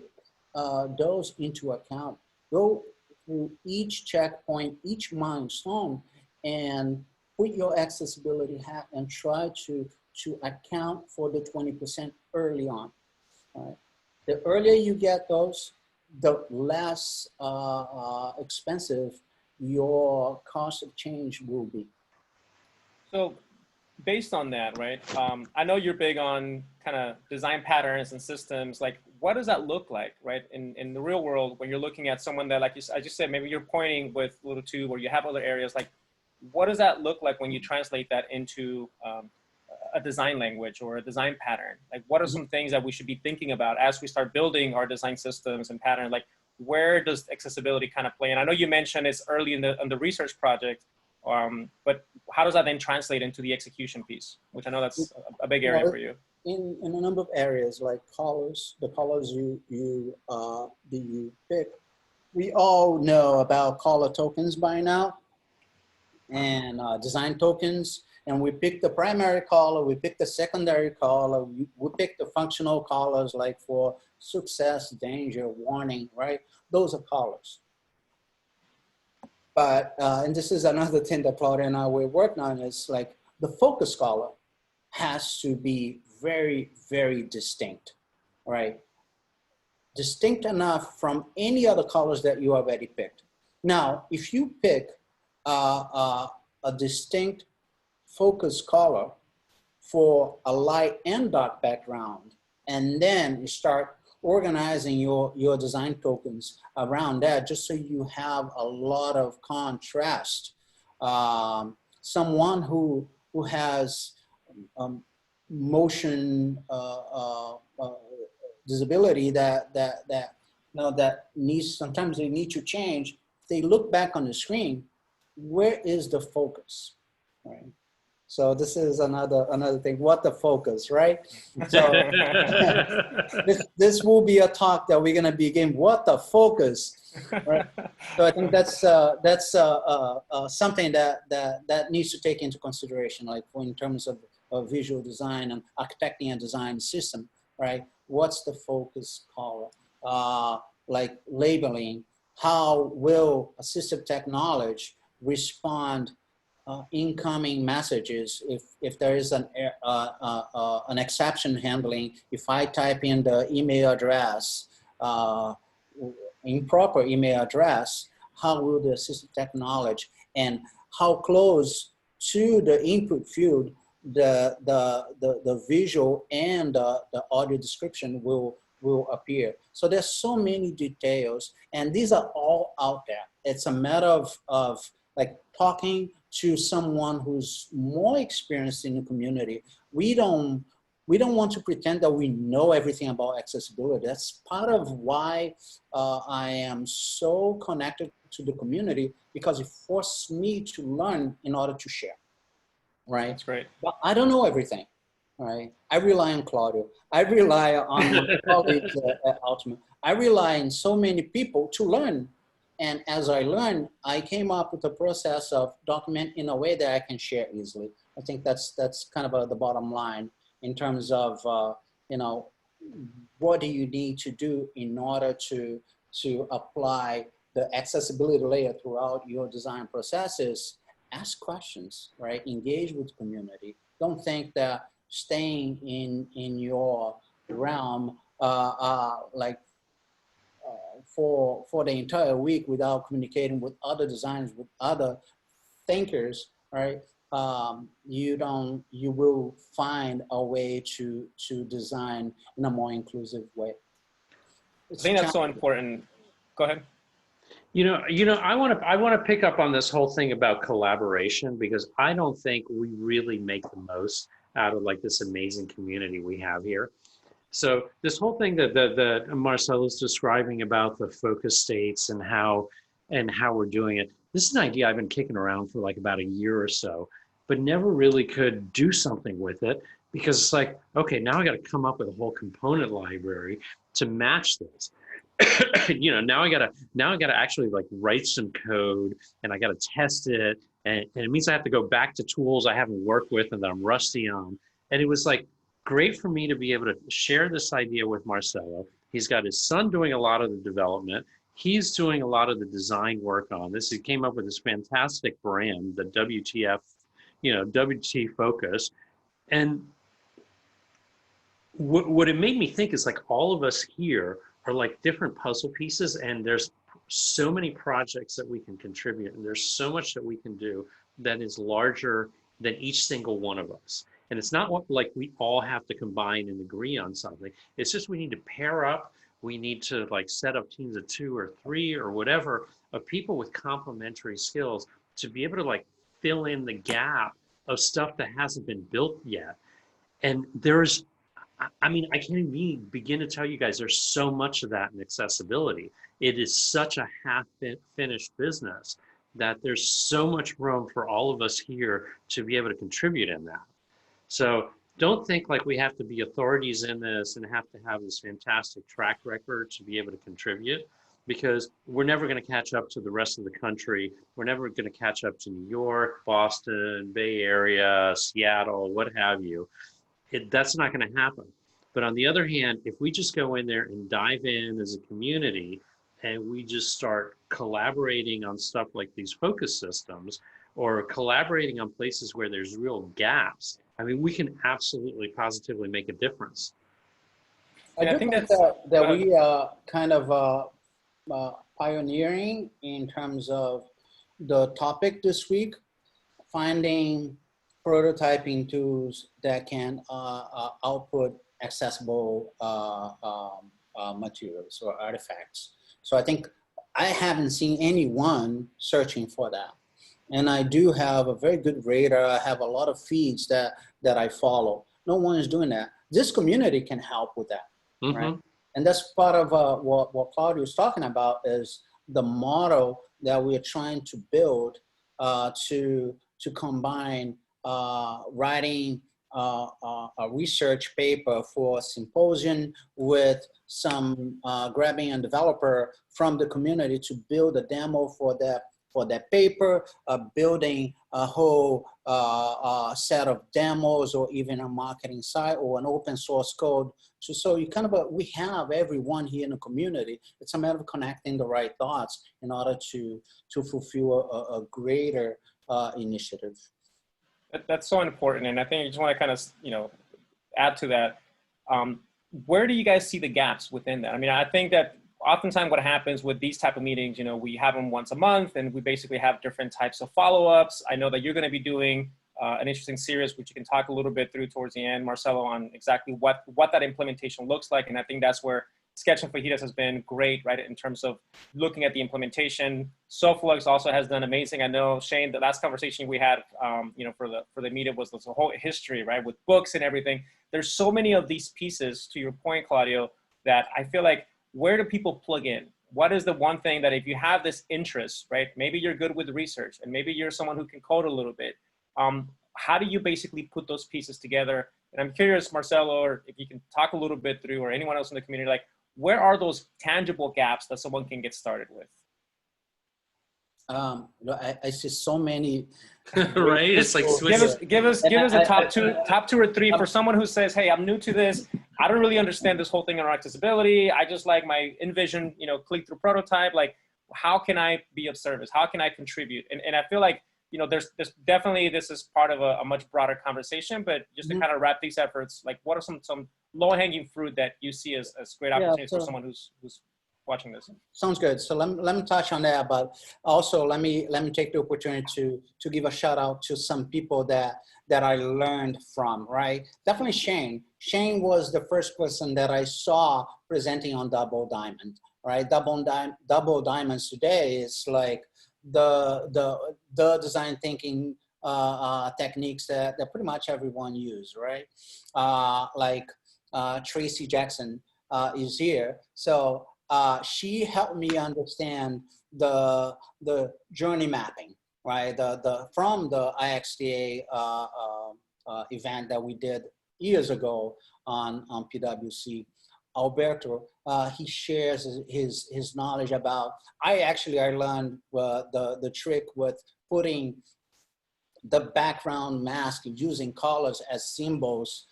those into account. Go through each checkpoint, each milestone, and put your accessibility hat and try to account for the 20% early on. Right? The earlier you get those, the less expensive your cost of change will be. So based on that, right, I know you're big on kind of design patterns and systems. Like, what does that look like, right, in the real world when you're looking at someone that, like I just said, maybe you're pointing with little two or you have other areas, like, what does that look like when you translate that into a design language or a design pattern? Like, what are some things that we should be thinking about as we start building our design systems and pattern? Like, where does accessibility kind of play? And I know you mentioned it's early in the research project, but how does that then translate into the execution piece, which I know that's a big area for you? In a number of areas, like colors, the colors you pick. We all know about color tokens by now, and design tokens. And we pick the primary color, we pick the secondary color, we pick the functional colors, like for success, danger, warning, right? Those are colors. But, and this is another thing that Claudia and I were working on, is like the focus color has to be very, very distinct, right? Distinct enough from any other colors that you already picked. Now, if you pick a distinct focus color for a light and dark background, and then you start organizing your design tokens around that, just so you have a lot of contrast. Someone who has motion disability that needs, sometimes they need to change. They look back on the screen, where is the focus, right? So this is another thing. What the focus, right? So this will be a talk that we're gonna begin. What the focus, right? So I think that's something that needs to take into consideration, like in terms of visual design and architecting and design system, right? What's the focus color? Like labeling. How will assistive technology respond incoming messages if there is an exception handling? If I type in the email address, improper email address, how will the assistive technology and how close to the input field the visual and the audio description will appear. So there's so many details, and these are all out there. It's a matter of like talking to someone who's more experienced in the community. We don't want to pretend that we know everything about accessibility. That's part of why I am so connected to the community, because it forced me to learn in order to share, right? That's great. But I don't know everything, right? I rely on Claudio. I rely on my colleagues at Ultimate. I rely on so many people to learn. And as I learned, I came up with a process of document in a way that I can share easily. I think that's kind of the bottom line in terms of, you know, what do you need to do in order to apply the accessibility layer throughout your design processes. Ask questions, right? Engage with the community. Don't think that staying in your realm for the entire week without communicating with other designers, with other thinkers, right? You will find a way to design in a more inclusive way. I think that's so important. Go ahead. You know, I want to pick up on this whole thing about collaboration, because I don't think we really make the most out of like this amazing community we have here. So this whole thing that Marcelo's describing about the focus states and how we're doing it, this is an idea I've been kicking around for like about a year or so, but never really could do something with it, because it's like, okay, now I got to come up with a whole component library to match this. You know, now I gotta actually like write some code, and I gotta test it, and it means I have to go back to tools I haven't worked with and that I'm rusty on. And it was like great for me to be able to share this idea with Marcelo. He's got his son doing a lot of the development. He's doing a lot of the design work on this. He came up with this fantastic brand, the WTF, you know, WT Focus. And what it made me think is like all of us here are like different puzzle pieces, and there's so many projects that we can contribute, and there's so much that we can do that is larger than each single one of us. And it's not like we all have to combine and agree on something. It's just we need to pair up. We need to like set up teams of 2 or 3 or whatever of people with complementary skills to be able to like fill in the gap of stuff that hasn't been built yet. And there's, I mean, I can't even begin to tell you guys, there's so much of that in accessibility. It is such a half-finished business that there's so much room for all of us here to be able to contribute in that. So don't think like we have to be authorities in this and have to have this fantastic track record to be able to contribute, because we're never going to catch up to the rest of the country. We're never going to catch up to New York, Boston, Bay Area, Seattle, what have you. That's not going to happen. But on the other hand, if we just go in there and dive in as a community and we just start collaborating on stuff like these focus systems, or collaborating on places where there's real gaps, I mean, we can absolutely positively make a difference. I think that we are kind of pioneering in terms of the topic this week, finding prototyping tools that can output accessible materials or artifacts. So I think I haven't seen anyone searching for that. And I do have a very good radar. I have a lot of feeds that I follow. No one is doing that. This community can help with that, right? And that's part of what Claudio is talking about, is the model that we're trying to build to combine writing a research paper for a symposium with some grabbing a developer from the community to build a demo for that paper, building a whole set of demos or even a marketing site or an open source code. So you kind of, we have everyone here in the community. It's a matter of connecting the right dots in order to fulfill a greater initiative. That's so important. And I think I just want to kind of, you know, add to that. Where do you guys see the gaps within that? I mean, I think that oftentimes what happens with these type of meetings, you know, we have them once a month and we basically have different types of follow-ups. I know that you're going to be doing an interesting series, which you can talk a little bit through towards the end, Marcelo, on exactly what that implementation looks like. And I think that's where Sketch and Fajitas has been great, right, in terms of looking at the implementation. SoFLUX also has done amazing. I know, Shane, the last conversation we had, you know, for the meetup was the whole history, right, with books and everything. There's so many of these pieces, to your point, Claudio, that I feel like, where do people plug in? What is the one thing that if you have this interest, right, maybe you're good with research and maybe you're someone who can code a little bit, how do you basically put those pieces together? And I'm curious, Marcelo, or if you can talk a little bit through, or anyone else in the community, like, where are those tangible gaps that someone can get started with? I see so many. Right? It's like give us the top two or three for someone who says, hey, I'm new to this. I don't really understand this whole thing around accessibility. I just like my InVision, you know, click through prototype. Like, how can I be of service? How can I contribute? And I feel like, you know, there's definitely, this is part of a much broader conversation, but just to kind of wrap these efforts, like, what are some low-hanging fruit that you see as great opportunities for someone who's watching this? Sounds good. So let me touch on that, but also let me take the opportunity to give a shout out to some people that I learned from, right? Definitely Shane. Shane was the first person that I saw presenting on Double Diamond, right? Double Diamonds today is like the design thinking techniques that pretty much everyone use, right? Like Tracey Jackson is here. So she helped me understand the journey mapping, right? From the IXDA event that we did years ago on PwC. Alberto, he shares his knowledge about, I learned the trick with putting the background mask using colors as symbols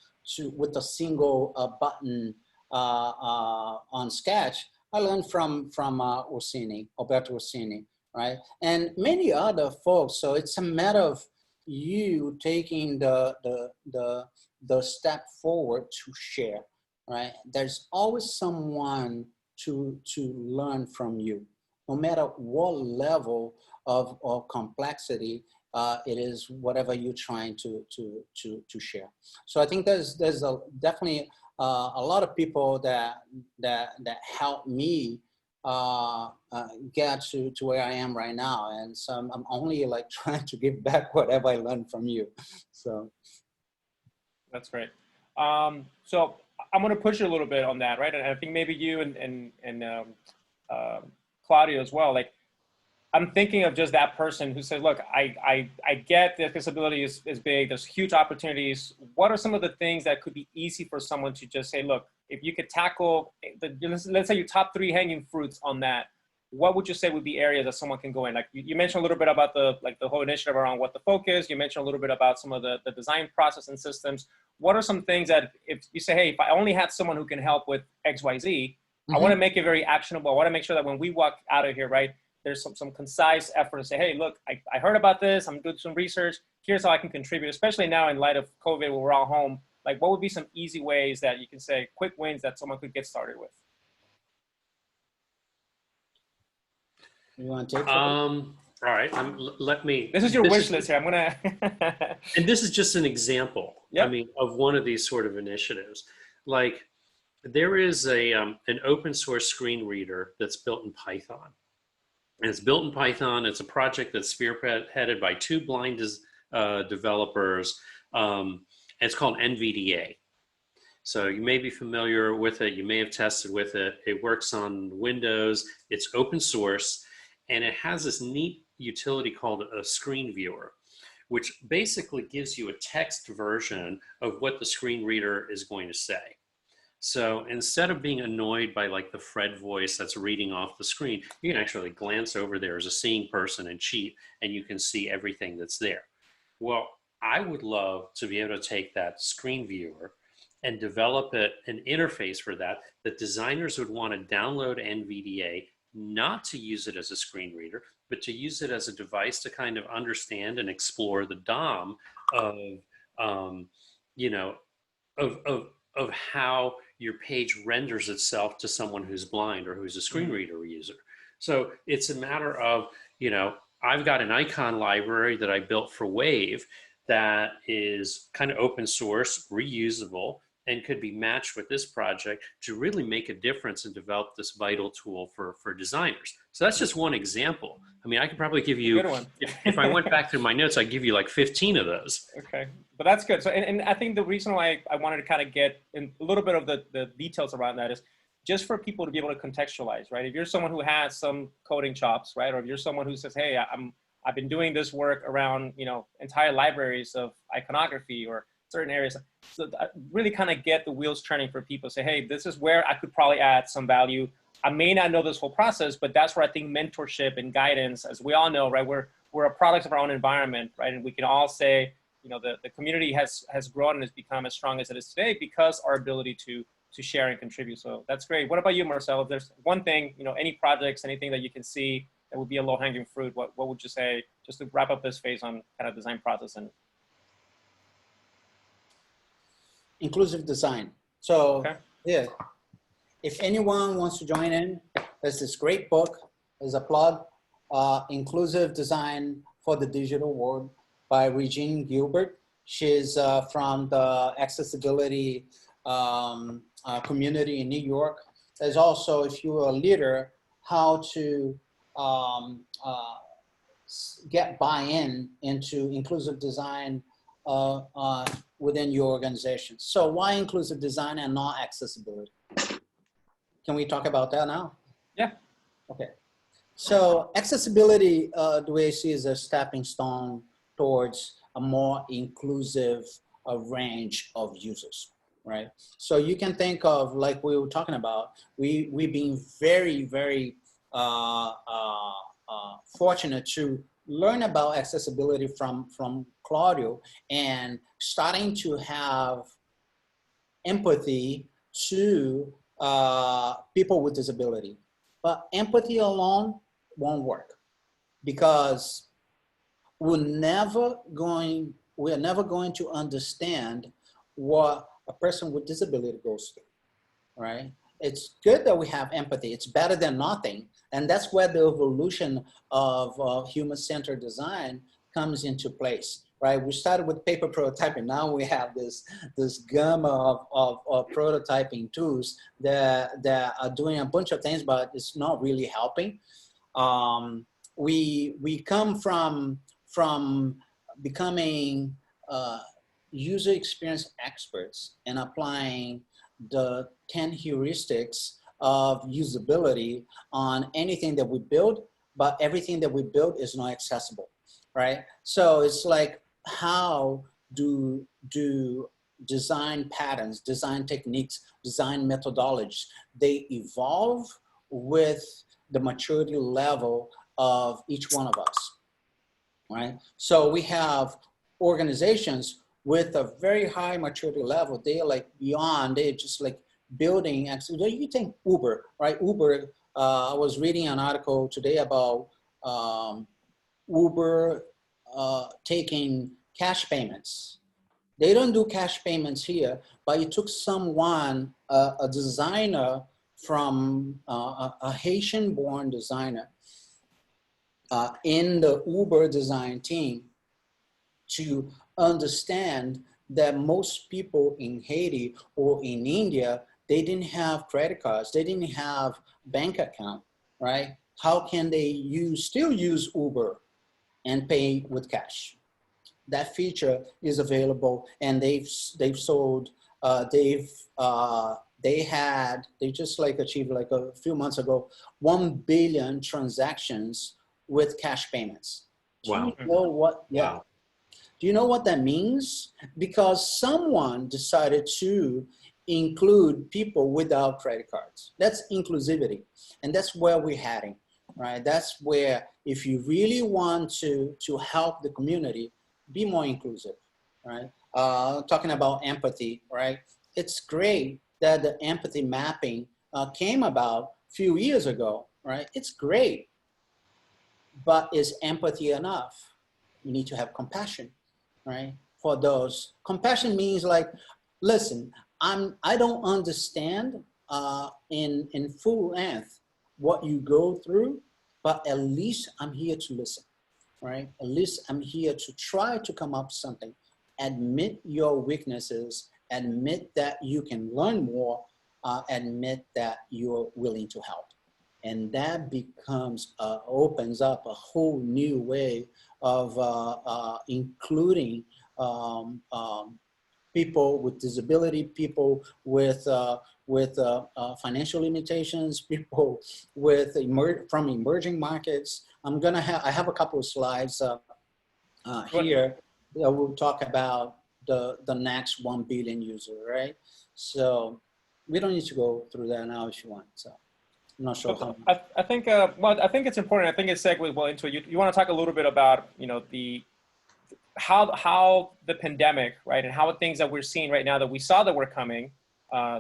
with a single button on Sketch. I learned from Alberto Orsini, right? And many other folks. So it's a matter of you taking the step forward to share, right? There's always someone to learn from you, no matter what level of complexity it is, whatever you're trying to share. So I think there's definitely a lot of people that help me get to where I am right now, and so I'm only like trying to give back whatever I learned from you. So that's great. So I'm going to push you a little bit on that, right? And I think maybe you and Claudio as well. Like, I'm thinking of just that person who says, look, I get the accessibility is big. There's huge opportunities. What are some of the things that could be easy for someone to just say, look, if you could tackle, let's say your top 3 hanging fruits on that, what would you say would be areas that someone can go in? Like you mentioned a little bit about the whole initiative around what the focus. You mentioned a little bit about some of the design process and systems. What are some things that if you say, hey, if I only had someone who can help with X, Y, Z, I want to make it very actionable. I want to make sure that when we walk out of here, right, there's some concise effort to say, hey, look, I heard about this. I'm doing some research. Here's how I can contribute, especially now in light of COVID where we're all home. Like, what would be some easy ways that you can say, quick wins that someone could get started with? You want to take it? All right, let me. This is your wish list here. I'm gonna. And this is just an example. Yep. I mean, of one of these sort of initiatives. Like, there is an open source screen reader that's built in Python. And it's built in Python. It's a project that's spearheaded by 2 blind developers. It's called NVDA. So you may be familiar with it. You may have tested with it. It works on Windows. It's open source. And it has this neat utility called a screen viewer, which basically gives you a text version of what the screen reader is going to say. So instead of being annoyed by like the Fred voice that's reading off the screen, you can actually glance over there as a seeing person and cheat, and you can see everything that's there. Well, I would love to be able to take that screen viewer and develop an interface for that designers would want to download NVDA, not to use it as a screen reader, but to use it as a device to kind of understand and explore the DOM of, you know, of how your page renders itself to someone who's blind or who's a screen reader user. So it's a matter of, you know, I've got an icon library that I built for Wave that is kind of open source, reusable, and could be matched with this project to really make a difference and develop this vital tool for designers. So that's just one example. I mean, I could probably give you, if I went back through my notes, I'd give you like 15 of those. Okay, but that's good. So, and I think the reason why I wanted to kind of get in a little bit of the details around that is just for people to be able to contextualize, right? If you're someone who has some coding chops, right? Or if you're someone who says, hey, I've been doing this work around, you know, entire libraries of iconography or certain areas. So really kind of get the wheels turning for people. Say, hey, this is where I could probably add some value. I may not know this whole process, but that's where I think mentorship and guidance, as we all know, right? We're a product of our own environment, right? And we can all say, you know, the community has grown and has become as strong as it is today because our ability to share and contribute. So that's great. What about you, Marcelo? If there's one thing, you know, any projects, anything that you can see that would be a low-hanging fruit, what would you say, just to wrap up this phase on kind of design process and inclusive design. So yeah, if anyone wants to join in, there's this great book, there's a plug, Inclusive Design for the Digital World by Regine Gilbert. She's from the accessibility community in New York. There's also, if you're a leader, how to get buy-in into inclusive design within your organization. So why inclusive design and not accessibility? Can we talk about that now? Yeah. Okay. So accessibility, the way I see is a stepping stone towards a more inclusive range of users, right? So you can think of, like we were talking about, we've been very, very fortunate to learn about accessibility from Claudio and starting to have empathy to people with disability. But empathy alone won't work because we're never going to understand what a person with disability goes through, right? It's good that we have empathy. It's better than nothing. And that's where the evolution of human-centered design comes into place, right? We started with paper prototyping. Now we have this gamma of prototyping tools that are doing a bunch of things, but it's not really helping. We come from becoming user experience experts and applying the 10 heuristics of usability on anything that we build, but everything that we build is not accessible, right? So it's like, how do design patterns, design techniques, design methodologies, they evolve with the maturity level of each one of us, right? So we have organizations with a very high maturity level. They are like beyond, they're just like building. Actually, you think Uber, right? Uber, I was reading an article today about Uber taking cash payments. They don't do cash payments here, but it took someone, a designer from a Haitian-born designer in the Uber design team to understand that most people in Haiti or in India, they didn't have credit cards, they didn't have bank account, right? How can they still use Uber and pay with cash? That feature is available, and they sold, they just like achieved like a few months ago, 1 billion transactions with cash payments. Wow. Do you know what? Yeah. Wow. Do you know what that means? Because someone decided to include people without credit cards. That's inclusivity. And that's where we're heading, right? That's where if you really want to help the community, be more inclusive, right? Talking about empathy, right? It's great that the empathy mapping came about a few years ago, right? It's great, but is empathy enough? You need to have compassion, right? For those. Compassion means like, listen, I don't understand in full length what you go through, but at least I'm here to listen, right? At least I'm here to try to come up with something. Admit your weaknesses, admit that you can learn more, admit that you're willing to help. And that becomes, opens up a whole new way of including people with disability, people with financial limitations, people with from emerging markets. I have a couple of slides here that will talk about the next 1 billion user, right? So we don't need to go through that now if you want. So I'm not sure how. I think well, I think it's important. I think it segues well into it. You want to talk a little bit about, you know, how the pandemic, right, and how things that we're seeing right now that we saw that were coming.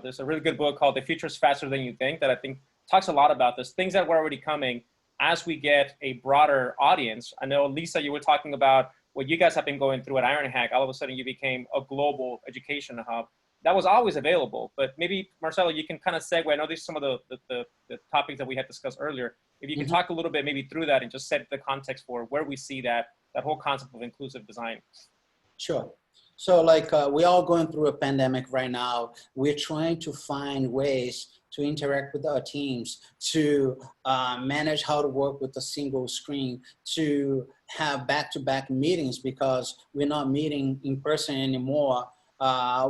There's a really good book called The Future is Faster Than You Think that I think talks a lot about this, things that were already coming as we get a broader audience. I know, Lisa, you were talking about what you guys have been going through at Ironhack. All of a sudden you became a global education hub. That was always available, but maybe, Marcelo, you can kind of segue. I know these are some of the topics that we had discussed earlier. If you can talk a little bit maybe through that and just set the context for where we see that whole concept of inclusive design. Sure. So like we're all going through a pandemic right now. We're trying to find ways to interact with our teams, to manage how to work with a single screen, to have back-to-back meetings because we're not meeting in person anymore.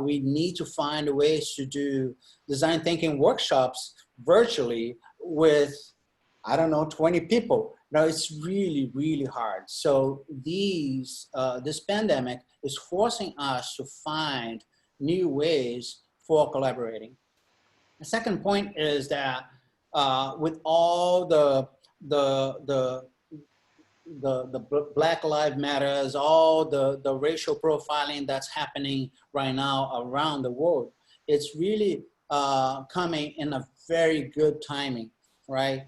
We need to find ways to do design thinking workshops virtually with, I don't know, 20 people. Now it's really, really hard. So this pandemic is forcing us to find new ways for collaborating. The second point is that with all the Black Lives Matters, all the racial profiling that's happening right now around the world, it's really coming in a very good timing, right?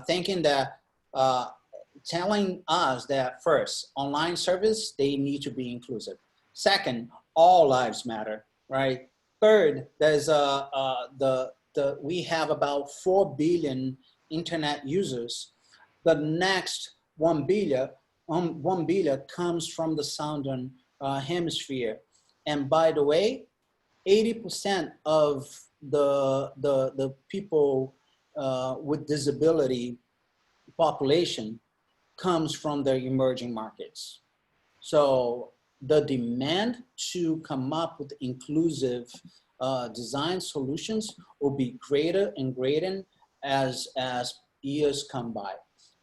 Thinking that, telling us that first, online service, they need to be inclusive. Second, all lives matter, right? Third, there's we have about 4 billion internet users. The next 1 billion comes from the Southern Hemisphere. And by the way, 80% of the people with disability population comes from the emerging markets. So the demand to come up with inclusive design solutions will be greater and greater as years come by,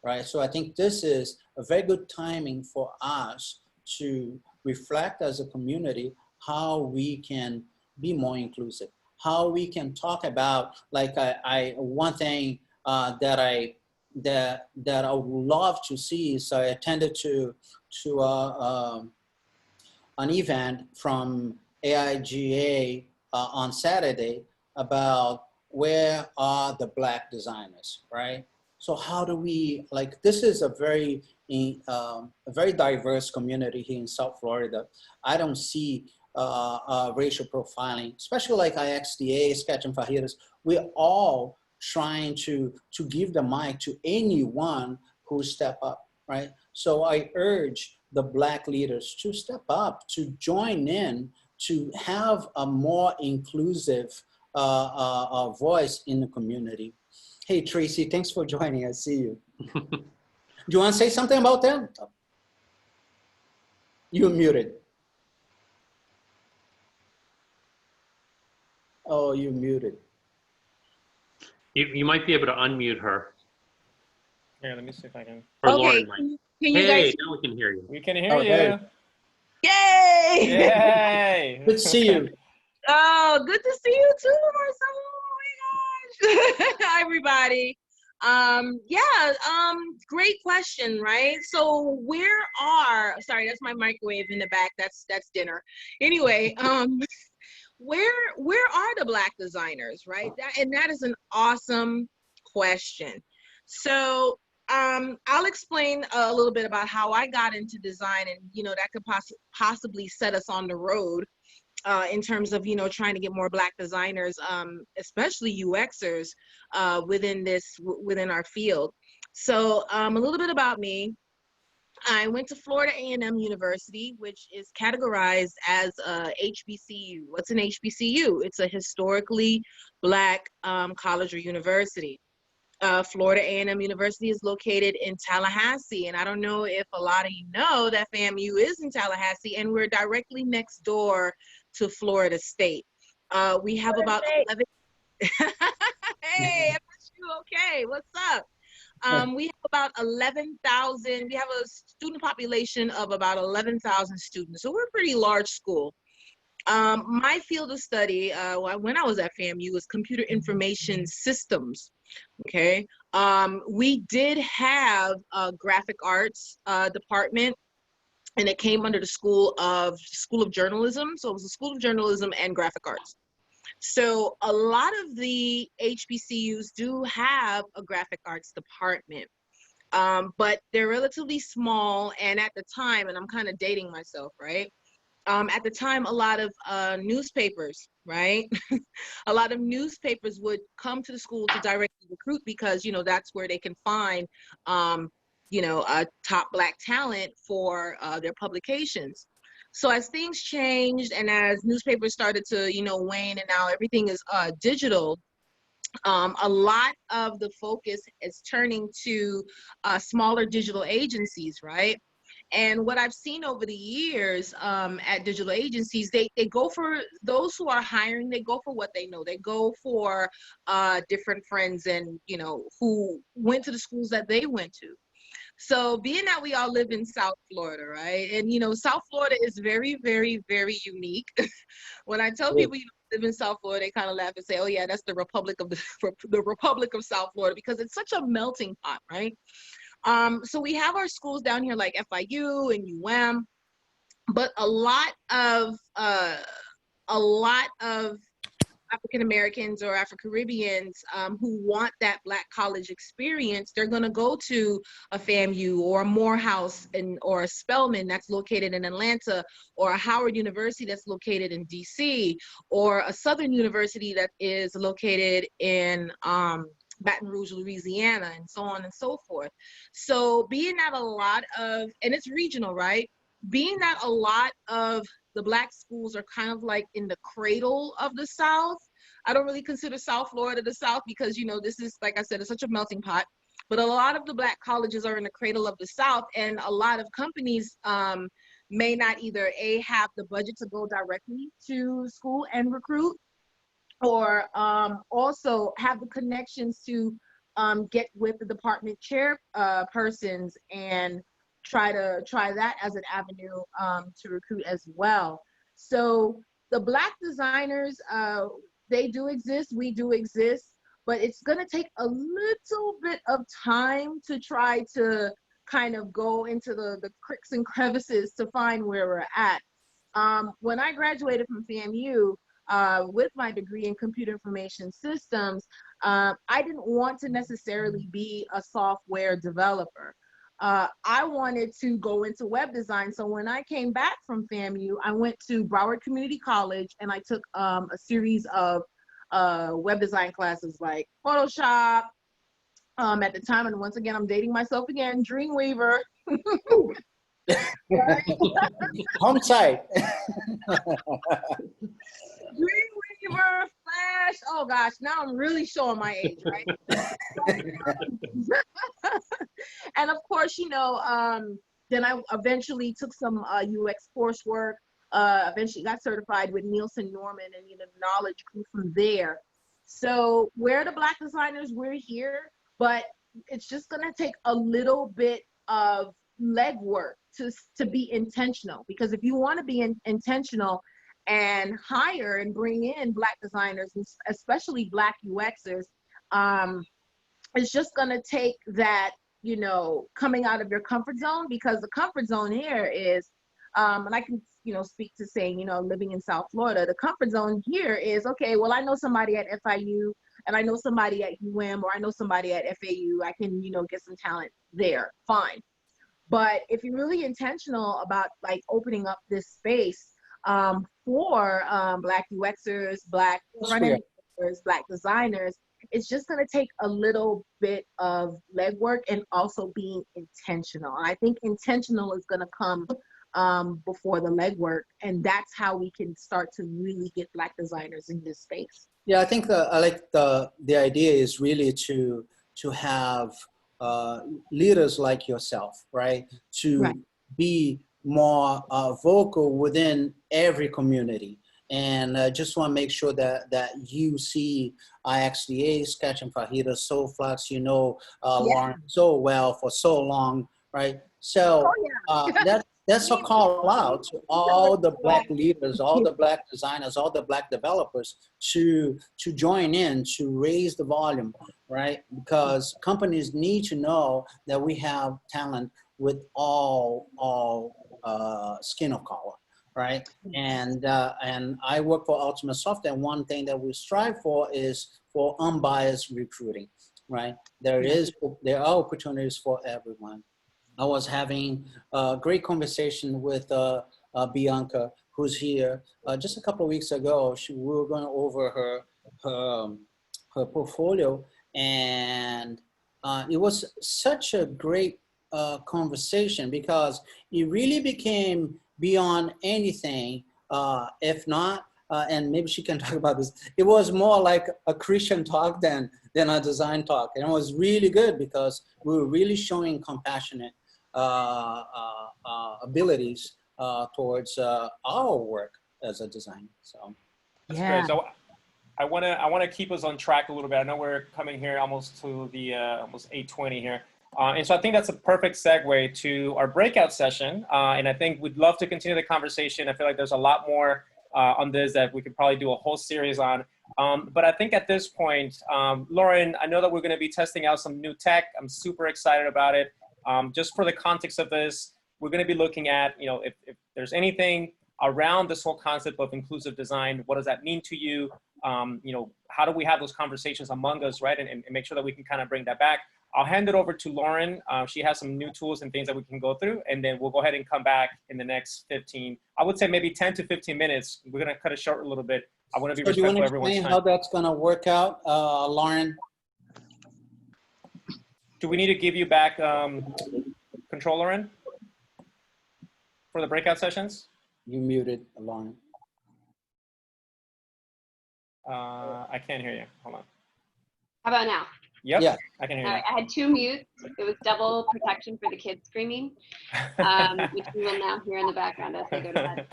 right? So I think this is a very good timing for us to reflect as a community how we can be more inclusive, how we can talk about, like one thing that I would love to see is I attended to an event from AIGA on Saturday about where are the Black designers, right? So how do we, like, this is a very diverse community here in South Florida. I don't see racial profiling, especially like IXDA, Sketch and Fajitas. We're all trying to give the mic to anyone who step up, right? So I urge the Black leaders to step up, to join in, to have a more inclusive voice in the community. Hey, Tracey, thanks for joining. I see you. Do you want to say something about that? You're muted. Oh, you're muted. You might be able to unmute her. Here, let me see if I can. Or Okay, Lauren might. can you Hey, guys? now we can hear you. We can hear Oh, you. there. Yay! Yay! Good to see you. Oh, good to see you too, Marcelo. Oh my gosh. Hi, everybody. Great question, right? So sorry, that's my microwave in the back. That's dinner. Anyway, where are the Black designers, right? That is an awesome question. So I'll explain a little bit about how I got into design, and that could possibly set us on the road in terms of trying to get more Black designers, especially UXers, within our field. So a little bit about me. I went to Florida A&M University, which is categorized as a HBCU. What's an HBCU? It's a historically Black college or university. Florida A&M University is located in Tallahassee, and I don't know if a lot of you know that FAMU is in Tallahassee, and we're directly next door to Florida State. We have about 11. Hey, FSU, okay, what's up? We have about 11,000. We have a student population of about 11,000 students, so we're a pretty large school. My field of study, when I was at FAMU, was computer information systems. Okay, we did have a graphic arts department, and it came under the School of Journalism. So it was a School of Journalism and Graphic Arts. So a lot of the HBCUs do have a graphic arts department, but they're relatively small. And at the time, and I'm kind of dating myself, right? At the time, a lot of newspapers, right? A lot of newspapers would come to the school to directly recruit because, that's where they can find, top Black talent for their publications. So as things changed and as newspapers started to, wane, and now everything is digital, a lot of the focus is turning to smaller digital agencies, right? And what I've seen over the years at digital agencies, they go for those who are hiring, they go for what they know. They go for different friends and, who went to the schools that they went to. So being that we all live in South Florida, right? And, South Florida is very, very, very unique. When I tell people you live in South Florida, they kind of laugh and say, oh yeah, that's the Republic of the Republic of South Florida, because it's such a melting pot, right? So we have our schools down here like FIU and but a lot of African Americans or Afro-Caribbeans who want that Black college experience, they're going to go to a FAMU or a Morehouse or a Spelman that's located in Atlanta, or a Howard University that's located in DC, or a Southern University that is located in Baton Rouge, Louisiana, and so on and so forth. So being that a lot of, and it's regional, right? Being that a lot of the Black schools are kind of like in the cradle of the South. I don't really consider South Florida the South because, this is, like I said, it's such a melting pot. But a lot of the Black colleges are in the cradle of the South, and a lot of companies may not either have the budget to go directly to school and recruit, or also have the connections to get with the department chair persons and try that as an avenue to recruit as well. So the Black designers, they do exist, we do exist, but it's gonna take a little bit of time to try to kind of go into the cricks and crevices to find where we're at. When I graduated from FAMU, with my degree in computer information systems, I didn't want to necessarily be a software developer. I wanted to go into web design. So when I came back from FAMU, I went to Broward Community College, and I took a series of web design classes like Photoshop at the time. And once again, I'm dating myself again, Dreamweaver. Home site. Dreamweaver, Flash. Oh gosh, now I'm really showing my age, right? And of course, then I eventually took some UX coursework. Eventually got certified with Nielsen Norman, and the knowledge grew from there. So where the Black designers, we're here, but it's just gonna take a little bit of legwork to be intentional. Because if you want to be intentional and hire and bring in Black designers, especially Black UXers, it's just gonna take that, you know, coming out of your comfort zone, because the comfort zone here is, and I can, you know, speak to saying, you know, living in South Florida, the comfort zone here is, okay, well, I know somebody at FIU, and I know somebody at UM, or I know somebody at FAU, I can, you know, get some talent there, fine. But if you're really intentional about like opening up this space for Black UXers, Black front-end designers, Black designers, it's just going to take a little bit of legwork and also being intentional. And I think intentional is going to come before the legwork, and that's how we can start to really get Black designers in this space. Yeah, I think I like the idea is really to have leaders like yourself, right? To be more vocal within every community. And just want to make sure that you see IXDA, Sketch and Fajitas, SoFLUX, you know, Lauren so well for so long, right? So that's a call out to all the Black leaders, all the Black designers, all the Black developers to join in, to raise the volume, right? Because companies need to know that we have talent with all skin of color, right? And I work for Ultimate Software, and one thing that we strive for is for unbiased recruiting, right? There are opportunities for everyone. I was having a great conversation with Bianca, who's here. Just a couple of weeks ago, we were going over her portfolio, and it was such a great conversation, because it really became beyond anything, if not, and maybe she can talk about this, it was more like a Christian talk than a design talk. And it was really good because we were really showing compassionate abilities towards our work as a designer. So that's great. So I want to keep us on track a little bit. I know we're coming here almost to the almost 8:20 here. And so I think that's a perfect segue to our breakout session. And I think we'd love to continue the conversation. I feel like there's a lot more on this that we could probably do a whole series on. But I think at this point, Lauren, I know that we're going to be testing out some new tech. I'm super excited about it. Just for the context of this, we're going to be looking at, you know, if there's anything around this whole concept of inclusive design, what does that mean to you? You know, how do we have those conversations among us, right? And make sure that we can kind of bring that back. I'll hand it over to Lauren. She has some new tools and things that we can go through, and then we'll go ahead and come back in the next 15, I would say maybe 10 to 15 minutes. We're going to cut it short a little bit. I want to be respectful of everyone's time. How that's going to work out, Lauren? Do we need to give you back control, Lauren, for the breakout sessions? You muted, Lauren. I can't hear you. Hold on. How about now? Yep, yeah. I can hear you. I had 2 mutes. It was double protection for the kids screaming, which we will now hear in the background as they go to bed.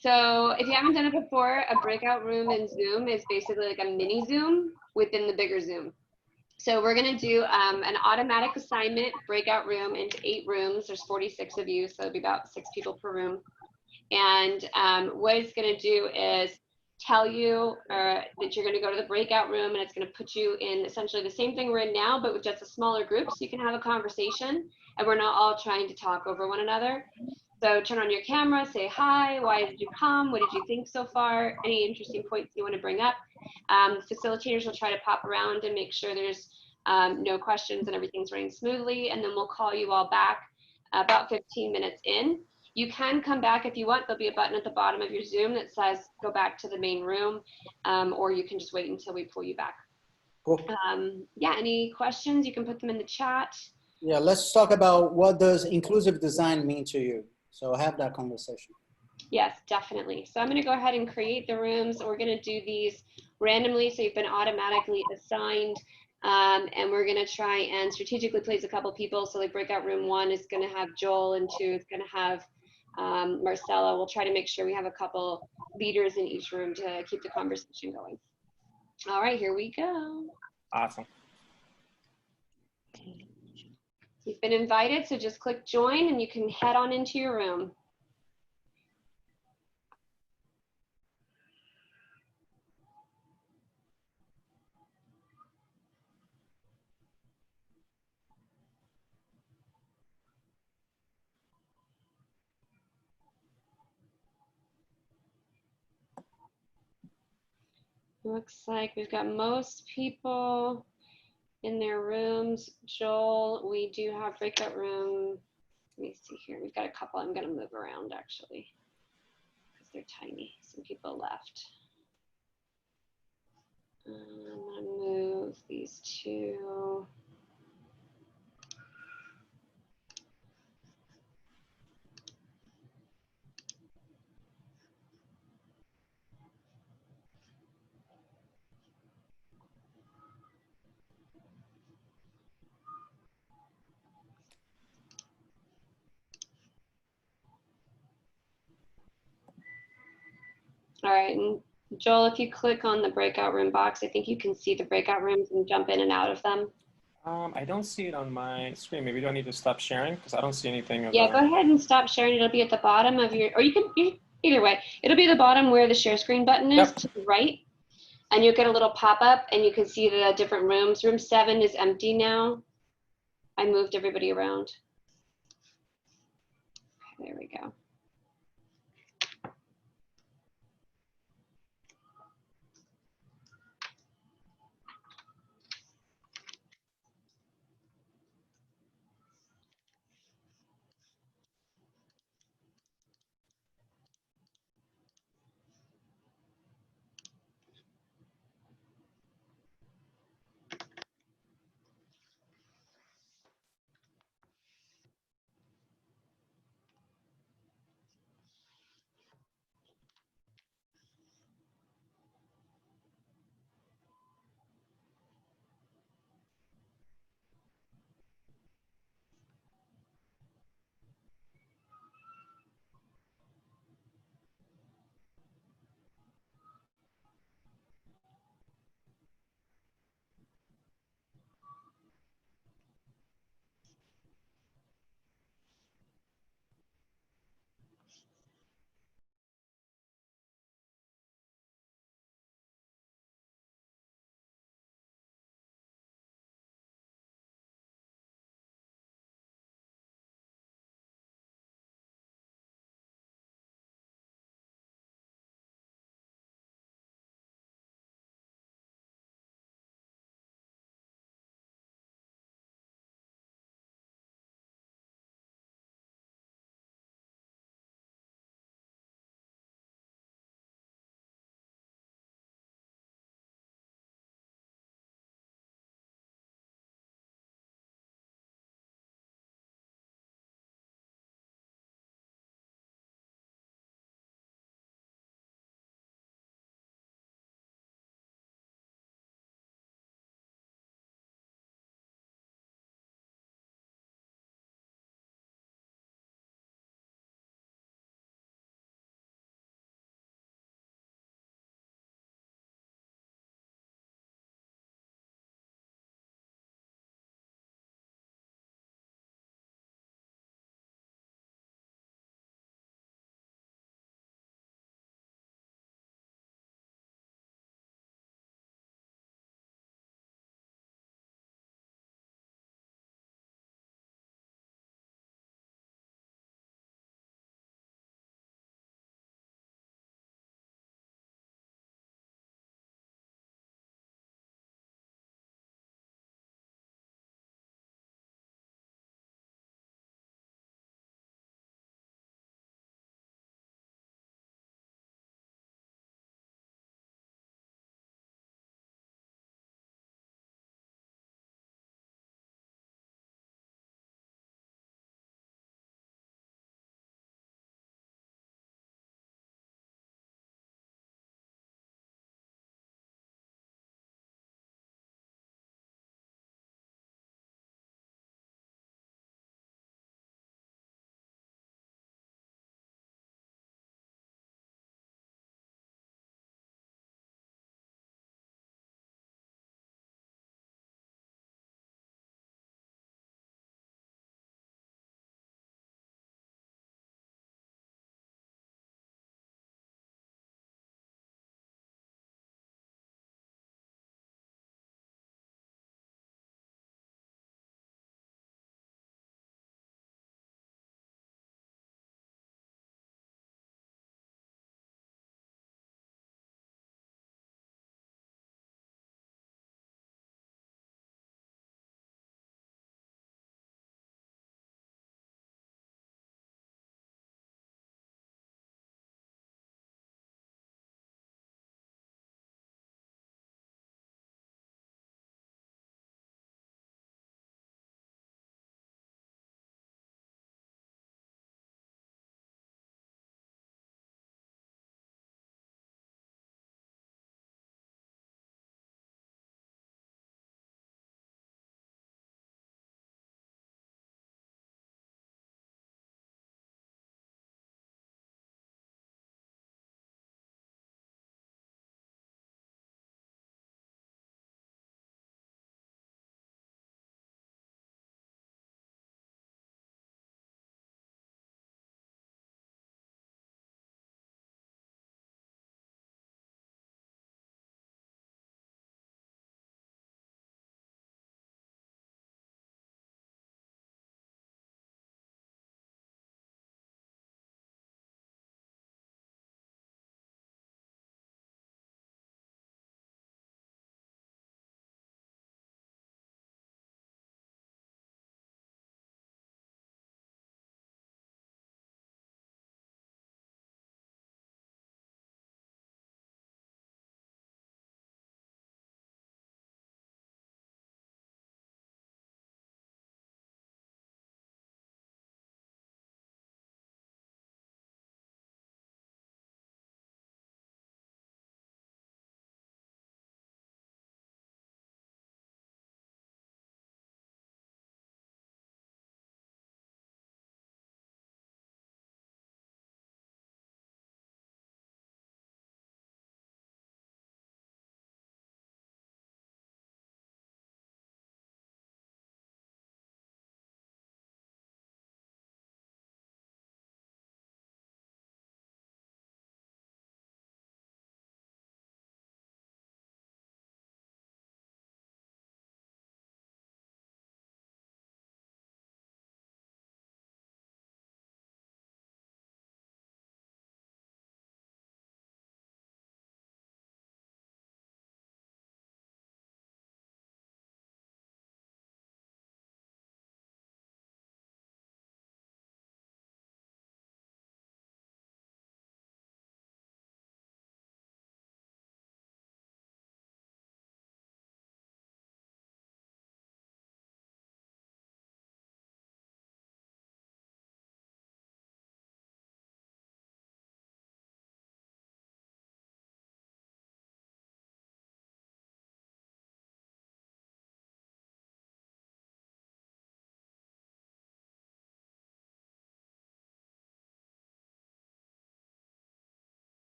So if you haven't done it before, a breakout room in Zoom is basically like a mini Zoom within the bigger Zoom. So we're going to do an automatic assignment breakout room into 8 rooms. There's 46 of you, so it'll be about 6 people per room. And what it's going to do is tell you that you're going to go to the breakout room, and it's going to put you in essentially the same thing we're in now, but with just a smaller group, so you can have a conversation and we're not all trying to talk over one another. So turn on your camera, say hi, why did you come, what did you think so far, any interesting points you want to bring up. Facilitators will try to pop around and make sure there's no questions and everything's running smoothly, and then we'll call you all back about 15 minutes in. You can come back if you want. There'll be a button at the bottom of your Zoom that says go back to the main room, or you can just wait until we pull you back. Cool. Yeah, any questions? You can put them in the chat. Yeah, let's talk about what does inclusive design mean to you. So have that conversation. Yes, definitely. So I'm going to go ahead and create the rooms. We're going to do these randomly, so you've been automatically assigned. And we're going to try and strategically place a couple people. So like breakout room 1 is going to have Joel, and 2 is going to have Marcelo. We'll try to make sure we have a couple leaders in each room to keep the conversation going. All right, here we go. Awesome. You've been invited, so just click join and you can head on into your room. Looks like we've got most people in their rooms. Joel, we do have breakout room. Let me see here. We've got a couple I'm going to move around actually because they're tiny. Some people left. I'm going to move these two. All right, and Joel, if you click on the breakout room box, I think you can see the breakout rooms and jump in and out of them. I don't see it on my screen. Maybe do I need to stop sharing? Because I don't see anything. Yeah, go ahead and stop sharing. It'll be at the bottom of your, or either way, it'll be the bottom where the share screen button is to the right. And you'll get a little pop-up and you can see the different rooms. Room 7 is empty now. I moved everybody around. Okay, there we go.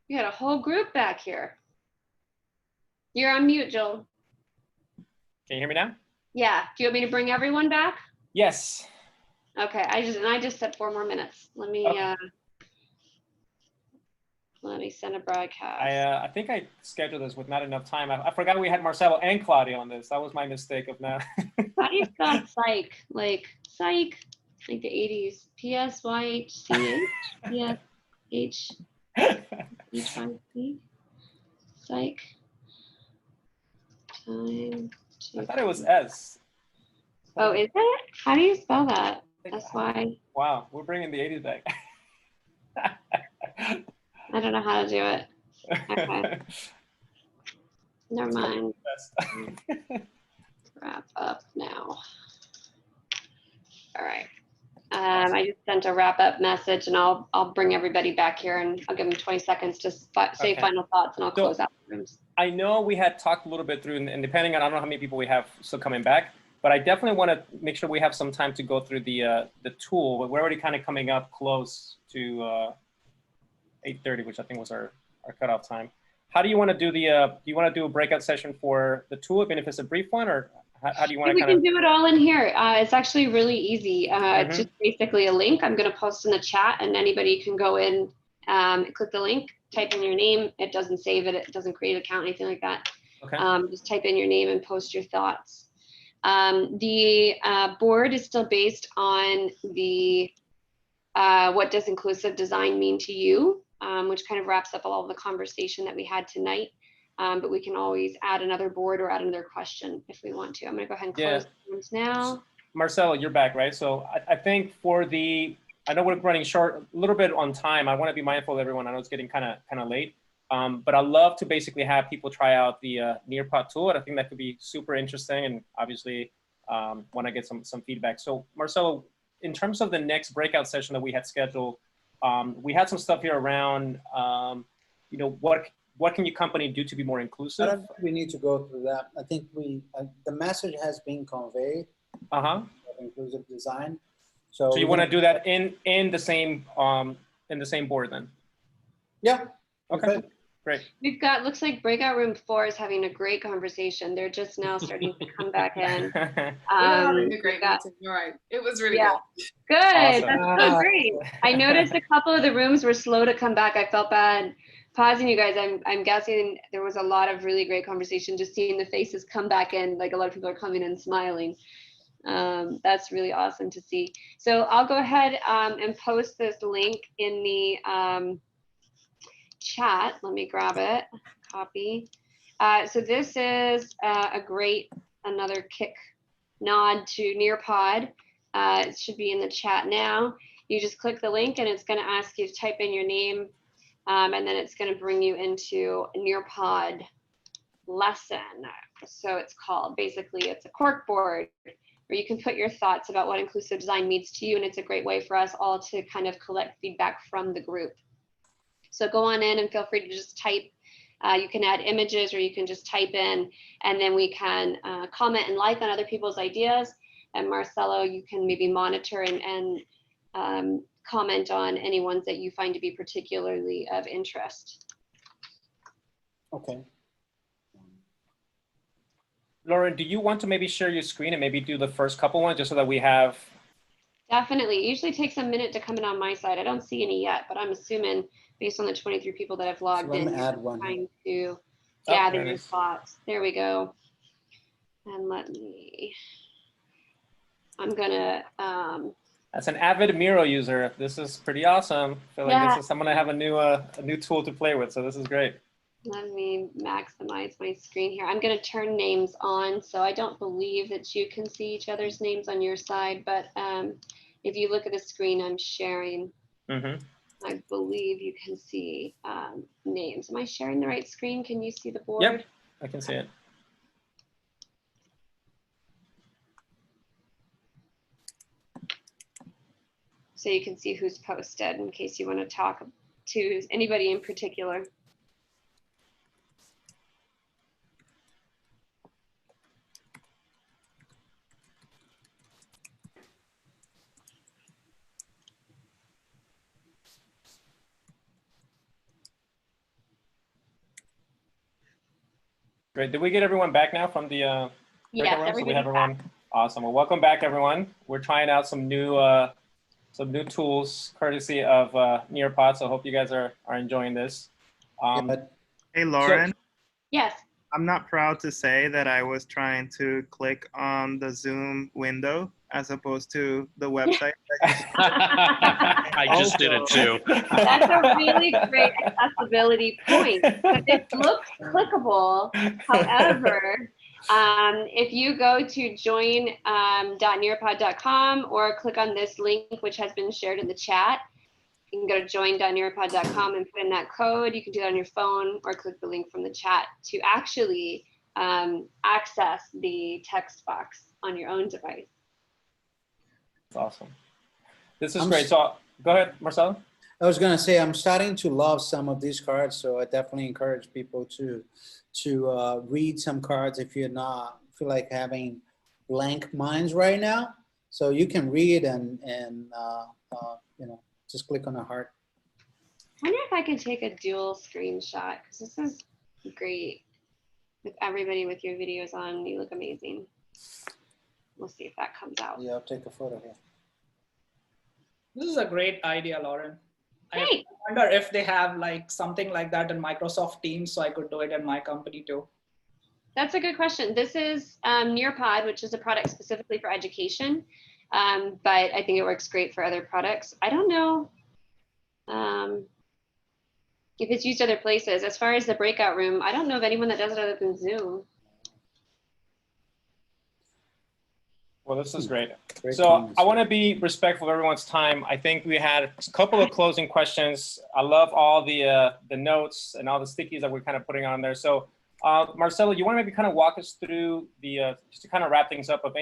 We got a whole group back here. You're on mute, Joel. Can you hear me now? Yeah. Do you want me to bring everyone back? Yes. Okay. I just said 4 more minutes. Let me send a broadcast. I think I scheduled this with not enough time. I forgot we had Marcelo and Claudio on this. That was my mistake of not. How do you spell psych? Like psych, like the 80s. P-S-Y-H-C-H? P-S-H-H-Y-C? Psych. Time to... I thought it was S. Oh, is it? How do you spell that? S-Y? Wow, we're bringing the 80s back. I don't know how to do it. Okay. Never mind. Wrap up now. All right. I just sent a wrap up message, and I'll bring everybody back here, and I'll give them 20 seconds to say final thoughts, and I'll close out the rooms. I know we had talked a little bit through, and depending on, I don't know how many people we have still coming back, but I definitely want to make sure we have some time to go through the tool. But we're already kind of coming up close to 8:30, which I think was our cutoff time. How do you want to do do you want to do a breakout session for the tool, even if it's a brief one, or how do you want to kind of? We can do it all in here. It's actually really easy. It's just basically a link. I'm going to post in the chat, and anybody can go in, click the link, type in your name. It doesn't save it. It doesn't create an account, anything like that. Okay. Just type in your name and post your thoughts. The board is still based on the what does inclusive design mean to you, which kind of wraps up all of the conversation that we had tonight. But we can always add another board or add another question if we want to. I'm going to go ahead and close the rooms now. Marcelo, you're back, right? So I think I know we're running short a little bit on time. I want to be mindful of everyone. I know it's getting kind of late. But I love to basically have people try out the Nearpod tool. And I think that could be super interesting, and obviously want to get some feedback. So Marcelo, in terms of the next breakout session that we had scheduled, we had some stuff here around, what can your company do to be more inclusive? I don't think we need to go through that. I think the message has been conveyed. Of inclusive design. So you want to do that in the same board then? Yeah. Okay. Great. We've got, looks like breakout room 4 is having a great conversation. They're just now starting to come back in. We're having a great meeting. You're right. It was really good. Good. Awesome. That's so great. I noticed a couple of the rooms were slow to come back. I felt bad pausing you guys. I'm guessing there was a lot of really great conversation. Just seeing the faces come back in, like a lot of people are coming in smiling. That's really awesome to see. So I'll go ahead and post this link in the chat. Let me grab it, copy. So this is another kick nod to Nearpod. It should be in the chat now. You just click the link and it's going to ask you to type in your name, and then it's going to bring you into a Nearpod lesson. So it's called, basically it's a cork board where you can put your thoughts about what inclusive design means to you, and it's a great way for us all to kind of collect feedback from the group. So go on in and feel free to just type. You can add images, or you can just type in, and then we can comment and like on other people's ideas. And Marcelo, you can maybe monitor and comment on any ones that you find to be particularly of interest. Okay. Lauren, do you want to maybe share your screen and maybe do the first couple ones just so that we have? Definitely. It usually takes a minute to come in on my side. I don't see any yet, but I'm assuming based on the 23 people that have logged in, add one. trying to gather your thoughts. There we go. And I'm gonna. As an avid Miro user, this is pretty awesome. I feel like I'm gonna have a new tool to play with, so this is great. Let me maximize my screen here. I'm going to turn names on, so I don't believe that you can see each other's names on your side, but if you look at the screen I'm sharing, I believe you can see names. Am I sharing the right screen? Can you see the board? Yep, I can see it. So you can see who's posted in case you want to talk to anybody in particular. Great. Did we get everyone back now from the Yes, breakout room? So we have everybody's everyone. back. Awesome. Well, welcome back, everyone. We're trying out some new tools courtesy of Nearpod. So I hope you guys are enjoying this. Hey, Lauren. Yes. I'm not proud to say that I was trying to click on the Zoom window as opposed to the website. I just did it too. That's a really great accessibility point. But it looks clickable. However, if you go to join.nearpod.com or click on this link, which has been shared in the chat, you can go to join.nearpod.com and put in that code. You can do that on your phone or click the link from the chat to actually access the text box on your own device. That's awesome. This is great. So go ahead, Marcelo. I was going to say, I'm starting to love some of these cards, so I definitely encourage people to read some cards if you're not feel like having blank minds right now. So you can read and you know, just click on a heart. I wonder if I can take a dual screenshot, because this is great with everybody with your videos on. You look amazing. We'll see if that comes out. Yeah, I'll take a photo here. This is a great idea, Lauren. Hey. I wonder if they have like something like that in Microsoft Teams, so I could do it in my company too. That's a good question. This is Nearpod, which is a product specifically for education, but I think it works great for other products. I don't know if it's used other places. As far as the breakout room, I don't know of anyone that does it other than Zoom. Well, this is great. So I want to be respectful of everyone's time. I think we had a couple of closing questions. I love all the notes and all the stickies that we're kind of putting on there. So Marcelo, you want to maybe kind of walk us through the, just to kind of wrap things up, if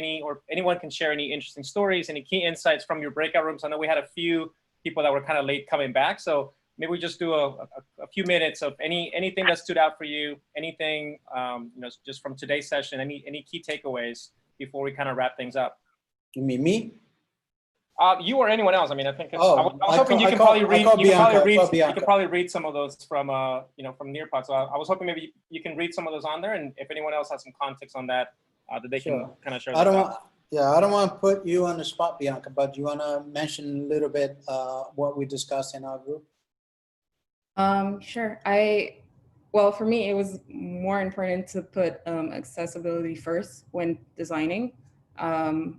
anyone can share any interesting stories, any key insights from your breakout rooms. I know we had a few people that were kind of late coming back. So maybe we just do a few minutes of anything that stood out for you, anything, you know, just from today's session, any key takeaways before we kind of wrap things up. You mean me? You or anyone else. I mean, I think it's, oh, I was hoping you can probably read some of those from, you know, from Nearpod. So I was hoping maybe you can read some of those on there, and if anyone else has some context on that, that they can kind of share. I don't want to put you on the spot, Bianca, but you want to mention a little bit what we discussed in our group? Sure. Well, for me, it was more important to put accessibility first when designing, and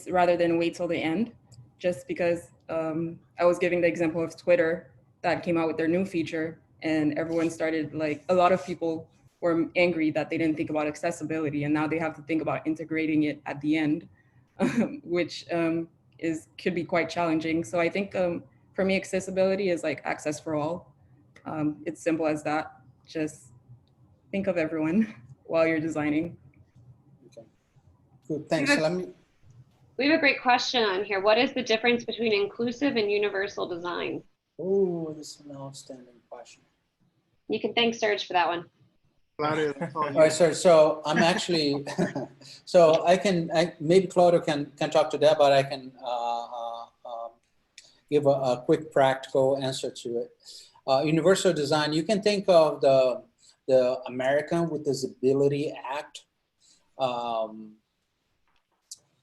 rather than wait till the end, just because I was giving the example of Twitter that came out with their new feature, and everyone started, like, a lot of people were angry that they didn't think about accessibility, and now they have to think about integrating it at the end, which could be quite challenging. So I think for me, accessibility is like access for all. It's simple as that. Just think of everyone while you're designing. Okay. Good, thanks. We have a great question on here. What is the difference between inclusive and universal design? Oh, this is an outstanding question. You can thank Serge for that one. All right, sir. So I'm actually, so maybe Claudio can talk to that, but I can give a quick practical answer to it. Universal design, you can think of the American with Disability Act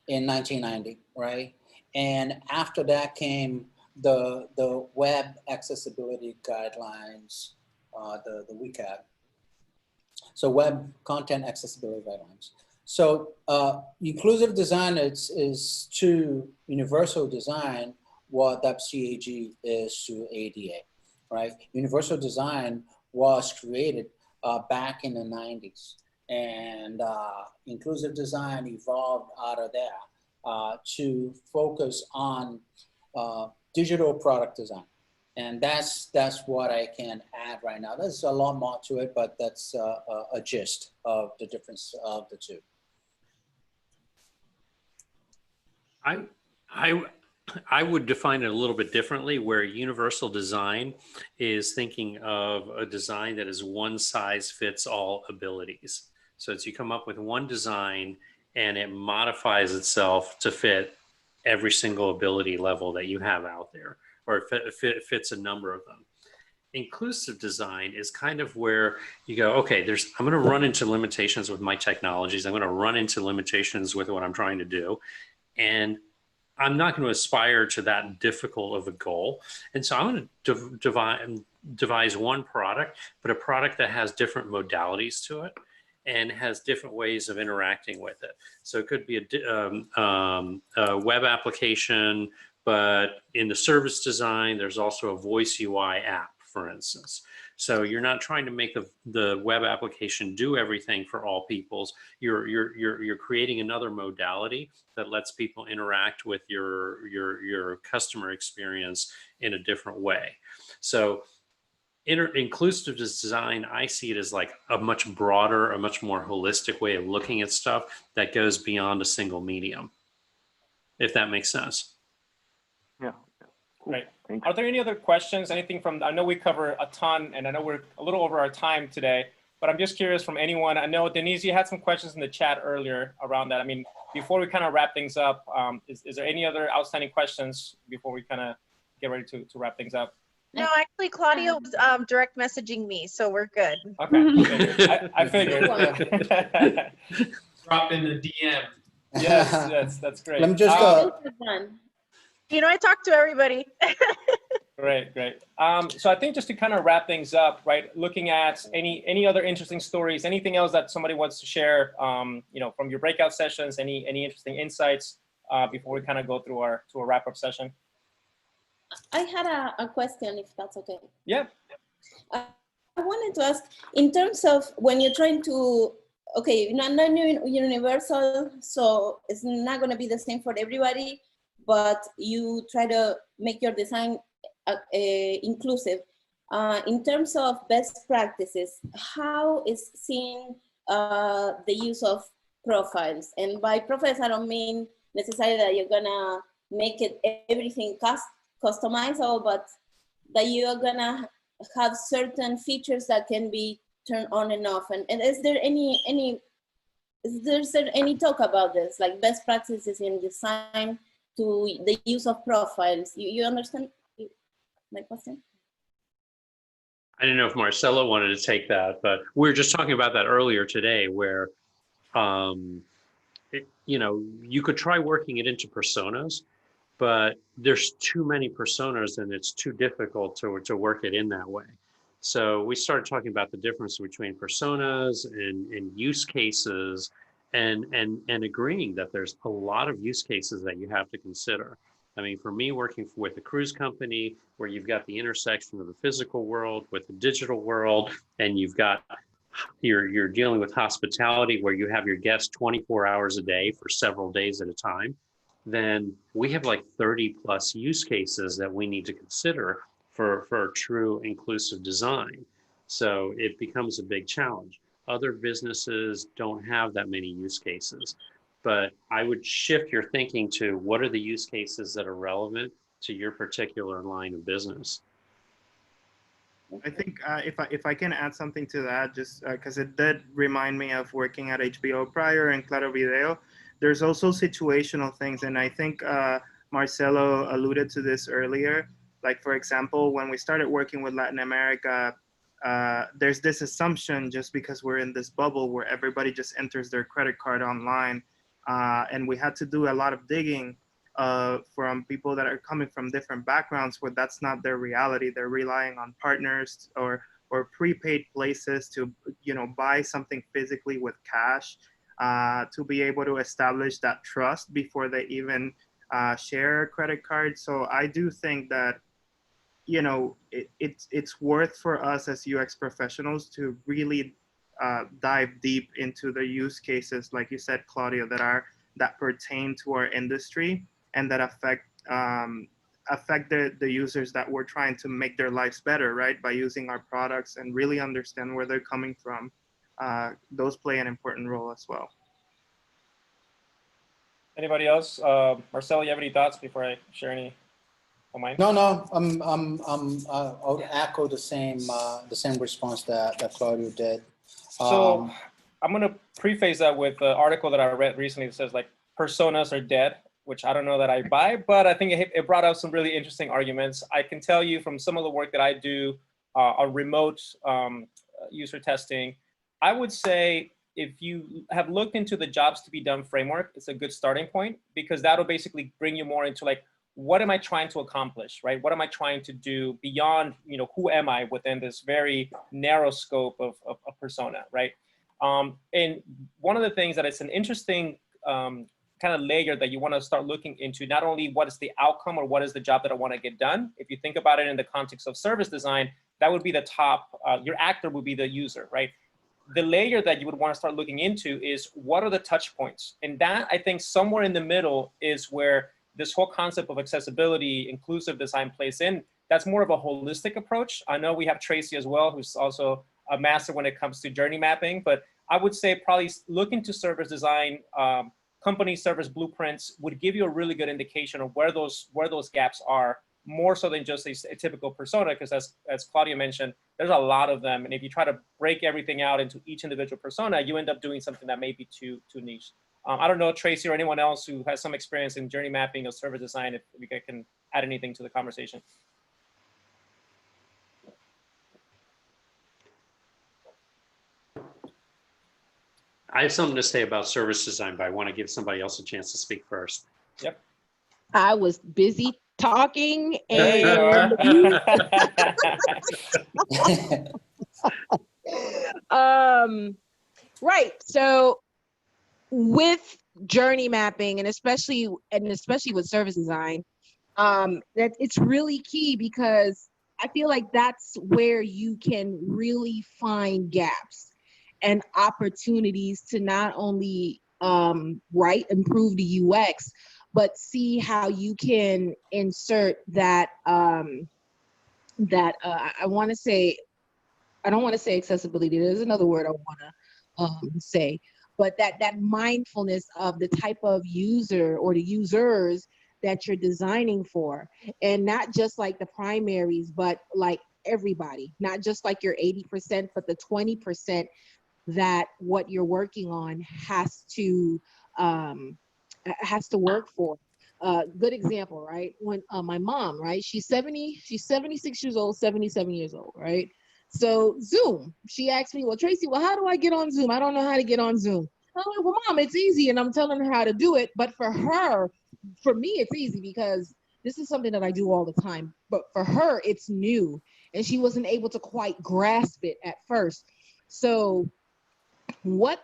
in 1990, right? And after that came the Web Accessibility Guidelines, the WCAG. So Web Content Accessibility Guidelines. So inclusive design is to universal design what WCAG is to ADA, right? Universal design was created back in the 90s, and inclusive design evolved out of there to focus on digital product design. And that's what I can add right now. There's a lot more to it, but that's a gist of the difference of the two. I would define it a little bit differently, where universal design is thinking of a design that is one size fits all abilities. So it's you come up with one design and it modifies itself to fit every single ability level that you have out there, or it fits a number of them. inclusive design is kind of where you go, okay, I'm going to run into limitations with my technologies. I'm going to run into limitations with what I'm trying to do. And I'm not going to aspire to that difficult of a goal. And so I'm going to devise one product, but a product that has different modalities to it and has different ways of interacting with it. So it could be a web application, but in the service design, there's also a voice UI app, for instance. So you're not trying to make the web application do everything for all peoples. You're creating another modality that lets people interact with your customer experience in a different way. So inclusive design, I see it as like a much broader, a much more holistic way of looking at stuff that goes beyond a single medium, if that makes sense. Yeah. Great. Are there any other questions? Anything from, I know we cover a ton and I know we're a little over our time today, but I'm just curious from anyone. I know Denise, you had some questions in the chat earlier around that. I mean, before we kind of wrap things up, is there any other outstanding questions before we kind of get ready to wrap things up? No, actually, Claudio was direct messaging me, so we're good. Okay, I figured. Drop in the DM. Yes, that's great. Let me just. You know, I talk to everybody. Great. So I think just to kind of wrap things up, right? Looking at any other interesting stories, anything else that somebody wants to share, you know, from your breakout sessions, any interesting insights before we kind of go through a wrap-up session. I had a question, if that's okay. Yeah. I wanted to ask, in terms of when you're trying to, okay, not universal, so it's not going to be the same for everybody, but you try to make your design inclusive. In terms of best practices, how is seen the use of profiles? And by profiles, I don't mean necessarily that you're gonna make it everything customizable, but that you are gonna have certain features that can be turned on and off. And is there any talk about this, like best practices in design to the use of profiles? You understand my question? I don't know if Marcelo wanted to take that, but we were just talking about that earlier today, where, you know, you could try working it into personas, but there's too many personas and it's too difficult to work it in that way. So we started talking about the difference between personas and use cases, and agreeing that there's a lot of use cases that you have to consider. I mean, for me, working with a cruise company where you've got the intersection of the physical world with the digital world, and you're dealing with hospitality where you have your guests 24 hours a day for several days at a time, then we have like 30 plus use cases that we need to consider for true inclusive design. So it becomes a big challenge. Other businesses don't have that many use cases, but I would shift your thinking to what are the use cases that are relevant to your particular line of business. I think if I can add something to that, just because it did remind me of working at HBO prior and Claro Video, there's also situational things. And I think Marcelo alluded to this earlier. Like, for example, when we started working with Latin America, there's this assumption just because we're in this bubble where everybody just enters their credit card online. And we had to do a lot of digging from people that are coming from different backgrounds where that's not their reality. They're relying on partners or prepaid places to, you know, buy something physically with cash to be able to establish that trust before they even share a credit card. So I do think that, you know, it's worth for us as UX professionals to really dive deep into the use cases, like you said, Claudio, that pertain to our industry and that affect the users that we're trying to make their lives better, right? By using our products and really understand where they're coming from. Those play an important role as well. Anybody else? Marcelo, you have any thoughts before I share any of mine? No, I would echo the same response that Claudio did. So I'm gonna preface that with the article that I read recently that says like personas are dead, which I don't know that I buy, but I think it brought out some really interesting arguments. I can tell you from some of the work that I do a remote user testing. I would say if you have looked into the jobs to be done framework, it's a good starting point, because that'll basically bring you more into like, what am I trying to accomplish, right? What am I trying to do beyond, you know, who am I within this very narrow scope of a persona, right? And one of the things that it's an interesting kind of layer that you want to start looking into, not only what is the outcome or what is the job that I want to get done. If you think about it in the context of service design, that would be the top, your actor would be the user, right? The layer that you would want to start looking into is what are the touch points? And that, I think, somewhere in the middle is where this whole concept of accessibility, inclusive design plays in. That's more of a holistic approach. I know we have Tracey as well, who's also a master when it comes to journey mapping, but I would say probably look into service design, company service blueprints would give you a really good indication of where those gaps are, more so than just a typical persona, because as Claudio mentioned, there's a lot of them. And if you try to break everything out into each individual persona, you end up doing something that may be too niche. I don't know, Tracey or anyone else who has some experience in journey mapping or service design, if we can add anything to the conversation. I have something to say about service design, but I want to give somebody else a chance to speak first. Yep. I was busy talking and right. So with journey mapping and especially with service design, that it's really key, because I feel like that's where you can really find gaps and opportunities to not only improve the UX, but see how you can insert that I want to say, I don't want to say accessibility. There's another word I want to say, but that mindfulness of the type of user or the users that you're designing for, and not just like the primaries, but like everybody, not just like your 80%, but the 20% that what you're working on has to work for. Good example, right? When my mom, right? She's 76 years old, 77 years old, right? So Zoom, she asked me, well, Tracey, well, how do I get on Zoom? I don't know how to get on Zoom. I'm like, well, Mom, it's easy. And I'm telling her how to do it. But for her, for me, it's easy because this is something that I do all the time. But for her, it's new. And she wasn't able to quite grasp it at first. So what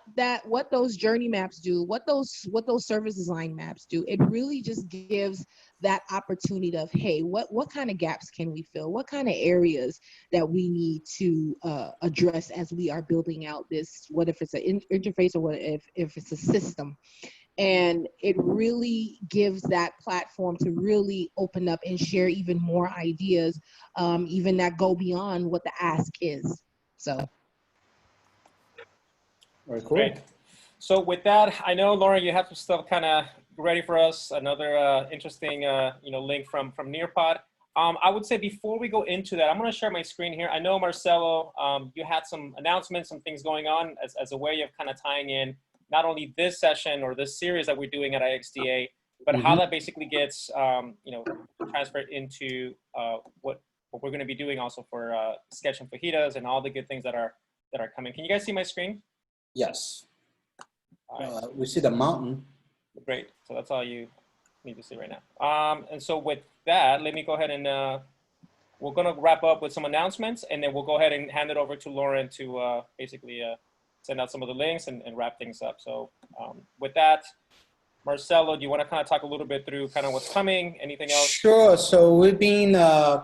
those journey maps do, what those service design maps do, it really just gives that opportunity of, hey, what kind of gaps can we fill? What kind of areas that we need to address as we are building out this, what if it's an interface or what if it's a system? And it really gives that platform to really open up and share even more ideas, even that go beyond what the ask is. So. Very cool. Great. So with that, I know, Lauren, you have to still kind of ready for us another interesting link from Nearpod. I would say before we go into that, I'm going to share my screen here. I know, Marcelo, you had some announcements, some things going on as a way of kind of tying in not only this session or this series that we're doing at IXDA, but how that basically gets transferred into what we're going to be doing also for Sketch and Fajitas and all the good things that are coming. Can you guys see my screen? Yes. We see the mountain. Great. So that's all you need to see right now. And so with that, let me go ahead and we're going to wrap up with some announcements, and then we'll go ahead and hand it over to Lauren to basically send out some of the links and wrap things up. So with that, Marcelo, do you want to kind of talk a little bit through kind of what's coming? Anything else? Sure. So we've been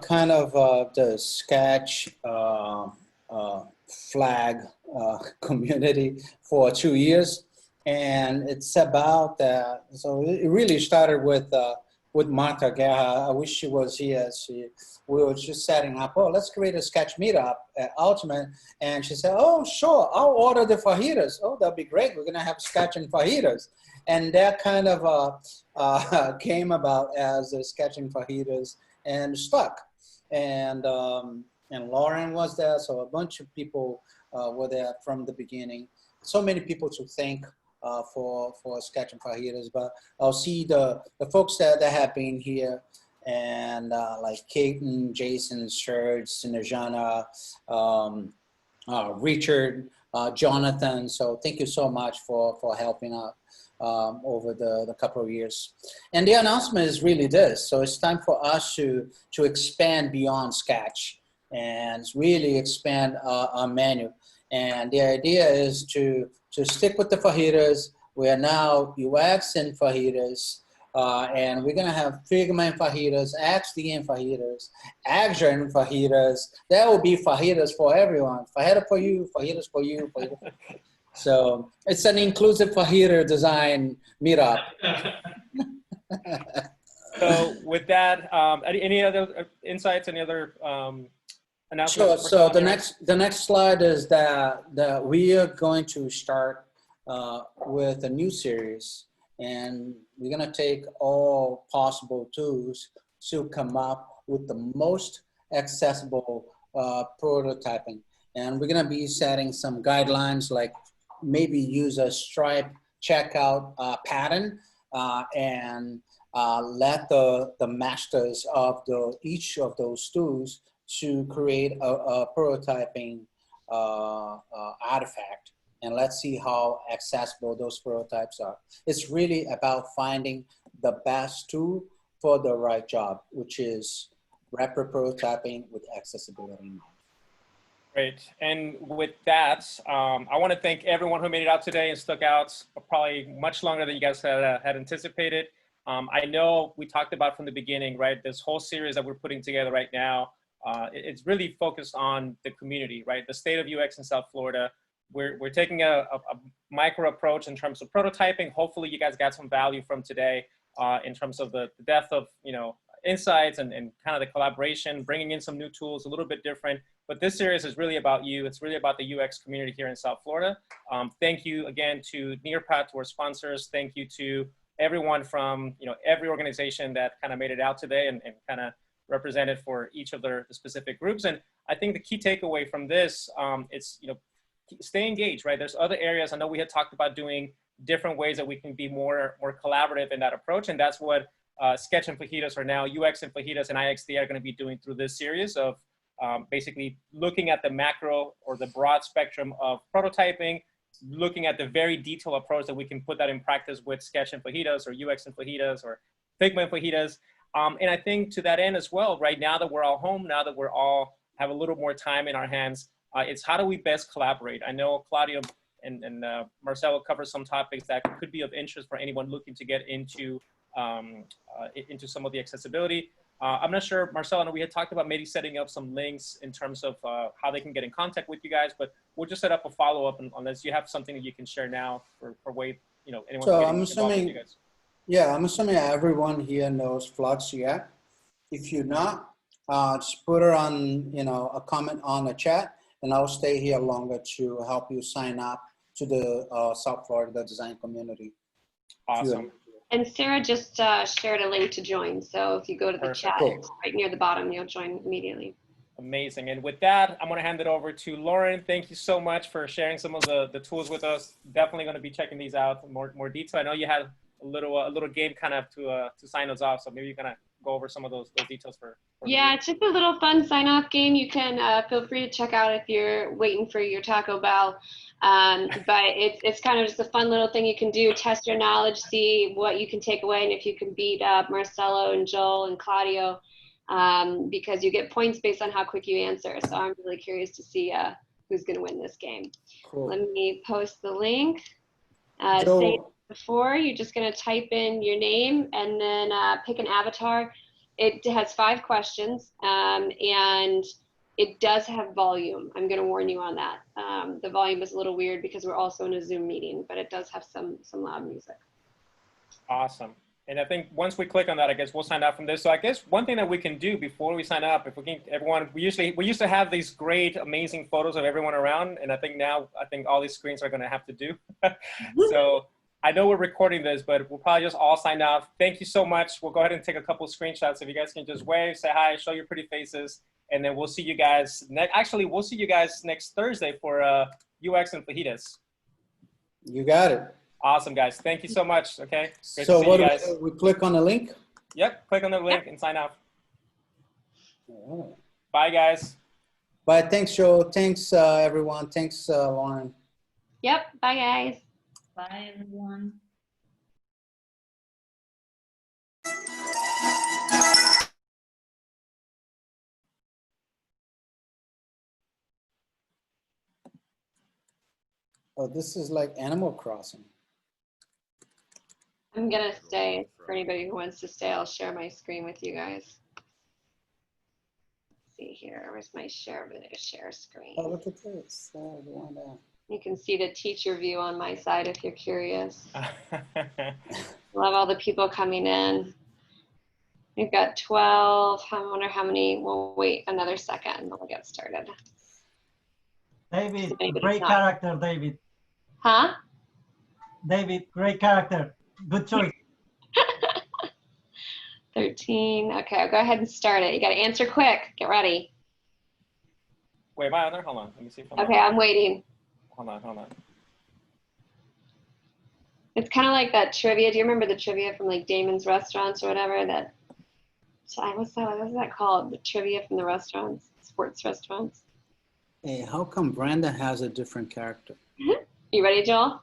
kind of the Sketch flag community for 2 years, and it's about that. So it really started with Martha Guerra. I wish she was here. We were just setting up, oh, let's create a Sketch meetup at Ultimate, and she said, oh, sure, I'll order the fajitas. Oh, that'd be great. We're gonna have Sketch and fajitas, and that kind of came about as a Sketch and fajitas and stuck. And Lauren was there, so a bunch of people were there from the beginning. So many people to thank for Sketch and Fajitas, but I'll see the folks that have been here. and like Kaiten, Jason, Serge, Sinajana, Richard, Jonathan. So thank you so much for helping out over the couple of years. And the announcement is really this. So it's time for us to expand beyond Sketch and really expand our menu. And the idea is to stick with the fajitas. We are now UX in fajitas. And we're gonna have Figma in fajitas, XD in fajitas, Azure in fajitas. There will be fajitas for everyone. Fajita for you, fajitas for you, fajitas for you. So it's an inclusive fajita design meetup. So with that, any other insights? Any other announcements? Sure. So the next slide is that we are going to start with a new series, and we're gonna take all possible tools to come up with the most accessible prototyping. And we're gonna be setting some guidelines, like maybe use a Stripe checkout pattern and let the masters of each of those tools to create a prototyping artifact. And let's see how accessible those prototypes are. It's really about finding the best tool for the right job, which is rapid prototyping with accessibility in mind. Great. And with that, I want to thank everyone who made it out today and stuck out probably much longer than you guys had anticipated. I know we talked about from the beginning, right? This whole series that we're putting together right now, it's really focused on the community, right? The state of UX in South Florida. We're taking a micro approach in terms of prototyping. Hopefully you guys got some value from today in terms of the depth of, insights and kind of the collaboration, bringing in some new tools, a little bit different. But this series is really about you. It's really about the UX community here in South Florida. Thank you again to Nearpath, to our sponsors. Thank you to everyone from every organization that kind of made it out today and kind of represented for each of the specific groups. And I think the key takeaway from this is stay engaged, right? There's other areas. I know we had talked about doing different ways that we can be more collaborative in that approach, and that's what Sketch and Fajitas, or now UX and Fajitas and IXD, are going to be doing through this series of basically looking at the macro or the broad spectrum of prototyping, looking at the very detailed approach that we can put that in practice with Sketch and Fajitas, or UX and Fajitas, or Figma and Fajitas. And I think to that end as well, right now that we're all home, now that we're all have a little more time in our hands, it's how do we best collaborate? I know Claudio and Marcelo cover some topics that could be of interest for anyone looking to get into some of the accessibility. I'm not sure, Marcelo, I know we had talked about maybe setting up some links in terms of how they can get in contact with you guys, but we'll just set up a follow-up unless you have something that you can share now for way, anyone. So I'm assuming, yeah, I'm assuming everyone here knows FluxYeah. If you're not, just put her on, a comment on the chat, and I'll stay here longer to help you sign up to the South Florida design community. Awesome. And Sarah just shared a link to join. So if you go to the chat, it's right near the bottom, you'll join immediately. Amazing. And with that, I'm going to hand it over to Lauren. Thank you so much for sharing some of the tools with us. Definitely going to be checking these out in more detail. I know you had a little game kind of to sign us off. So maybe you're going to go over some of those details for yeah, it's just a little fun sign-off game. You can feel free to check out if you're waiting for your Taco Bell. But it's kind of just a fun little thing you can do, test your knowledge, see what you can take away, and if you can beat Marcelo and Joel and Claudio, because you get points based on how quick you answer. So I'm really curious to see who's going to win this game. Cool. Let me post the link. Same before, you're just going to type in your name and then pick an avatar. It has 5 questions, and it does have volume. I'm going to warn you on that. The volume is a little weird because we're also in a Zoom meeting, but it does have some loud music. Awesome. And I think once we click on that, I guess we'll sign up from this. So I guess one thing that we can do before we sign up, if we can, everyone, we used to have these great, amazing photos of everyone around, and I think all these screens are going to have to do. So I know we're recording this, but we'll probably just all sign off. Thank you so much. We'll go ahead and take a couple of screenshots. If you guys can just wave, say hi, show your pretty faces, and then we'll see you guys we'll see you guys next Thursday for UX and Fajitas. You got it. Awesome, guys. Thank you so much. Okay. Great so what do we click on the link? Yep, click on the link and sign up. All right. Bye, guys. Bye. Thanks, Joe. Thanks, everyone. Thanks, Lauren. Yep. Bye, guys. Bye, everyone. Oh, this is like Animal Crossing. I'm gonna stay. For anybody who wants to stay, I'll share my screen with you guys. Let's see here. Where's my share video? Share screen. Oh, look at this. Oh, you can see the teacher view on my side if you're curious. Love all the people coming in. We've got 12. I wonder how many. We'll wait another second and we'll get started. David, great character, David. Huh? David, great character. Good choice. 13. Okay, I'll go ahead and start it. You got to answer quick. Get ready. Wait, my other, hold on. Let me see if I'm Okay, I'm waiting. Hold on. It's kind of like that trivia. Do you remember the trivia from like Damon's Restaurants or whatever? That what's that called? The trivia from the restaurants, sports restaurants. Hey, how come Brenda has a different character? You ready, Joel?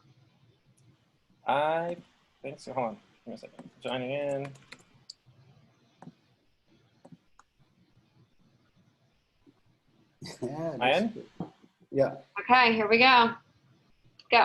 I think so. Hold on. Give me a second. Joining in. Yeah. Am I in? Yeah. Okay, here we go. Go.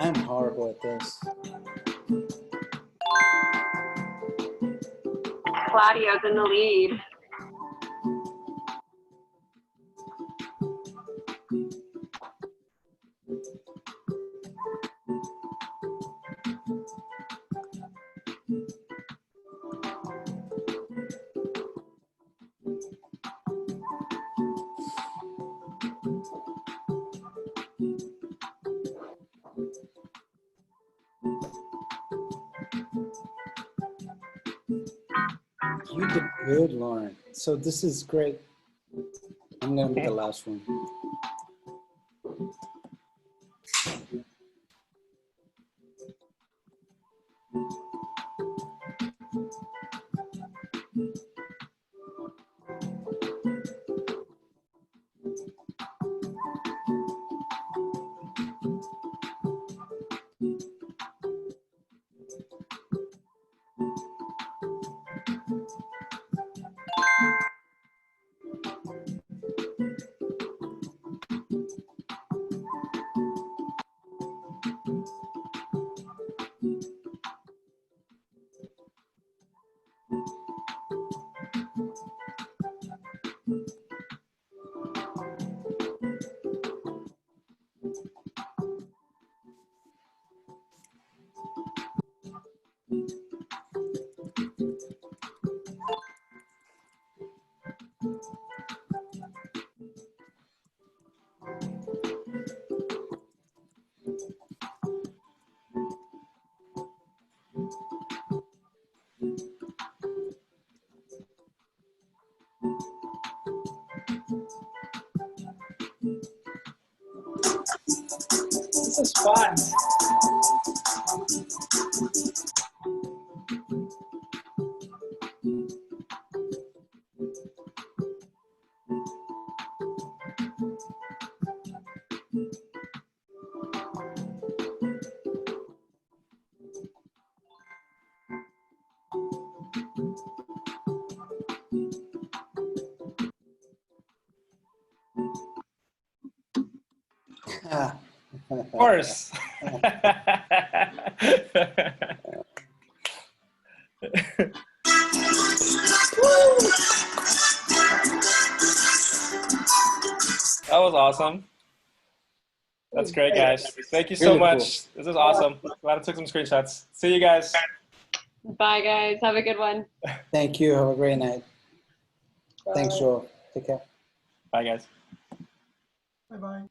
I'm horrible at this. Claudio's in the lead. You did good, Lauren. So this is great. I'm gonna be the last one. This is fun. Of course. That was awesome. That's great, guys. Thank you so Really much. cool. This is awesome. Glad I took some screenshots. See you guys. Bye, guys. Have a good one. Thank you. Have a great night. Bye. Thanks, Joel. Take care. Bye, guys. Bye-bye.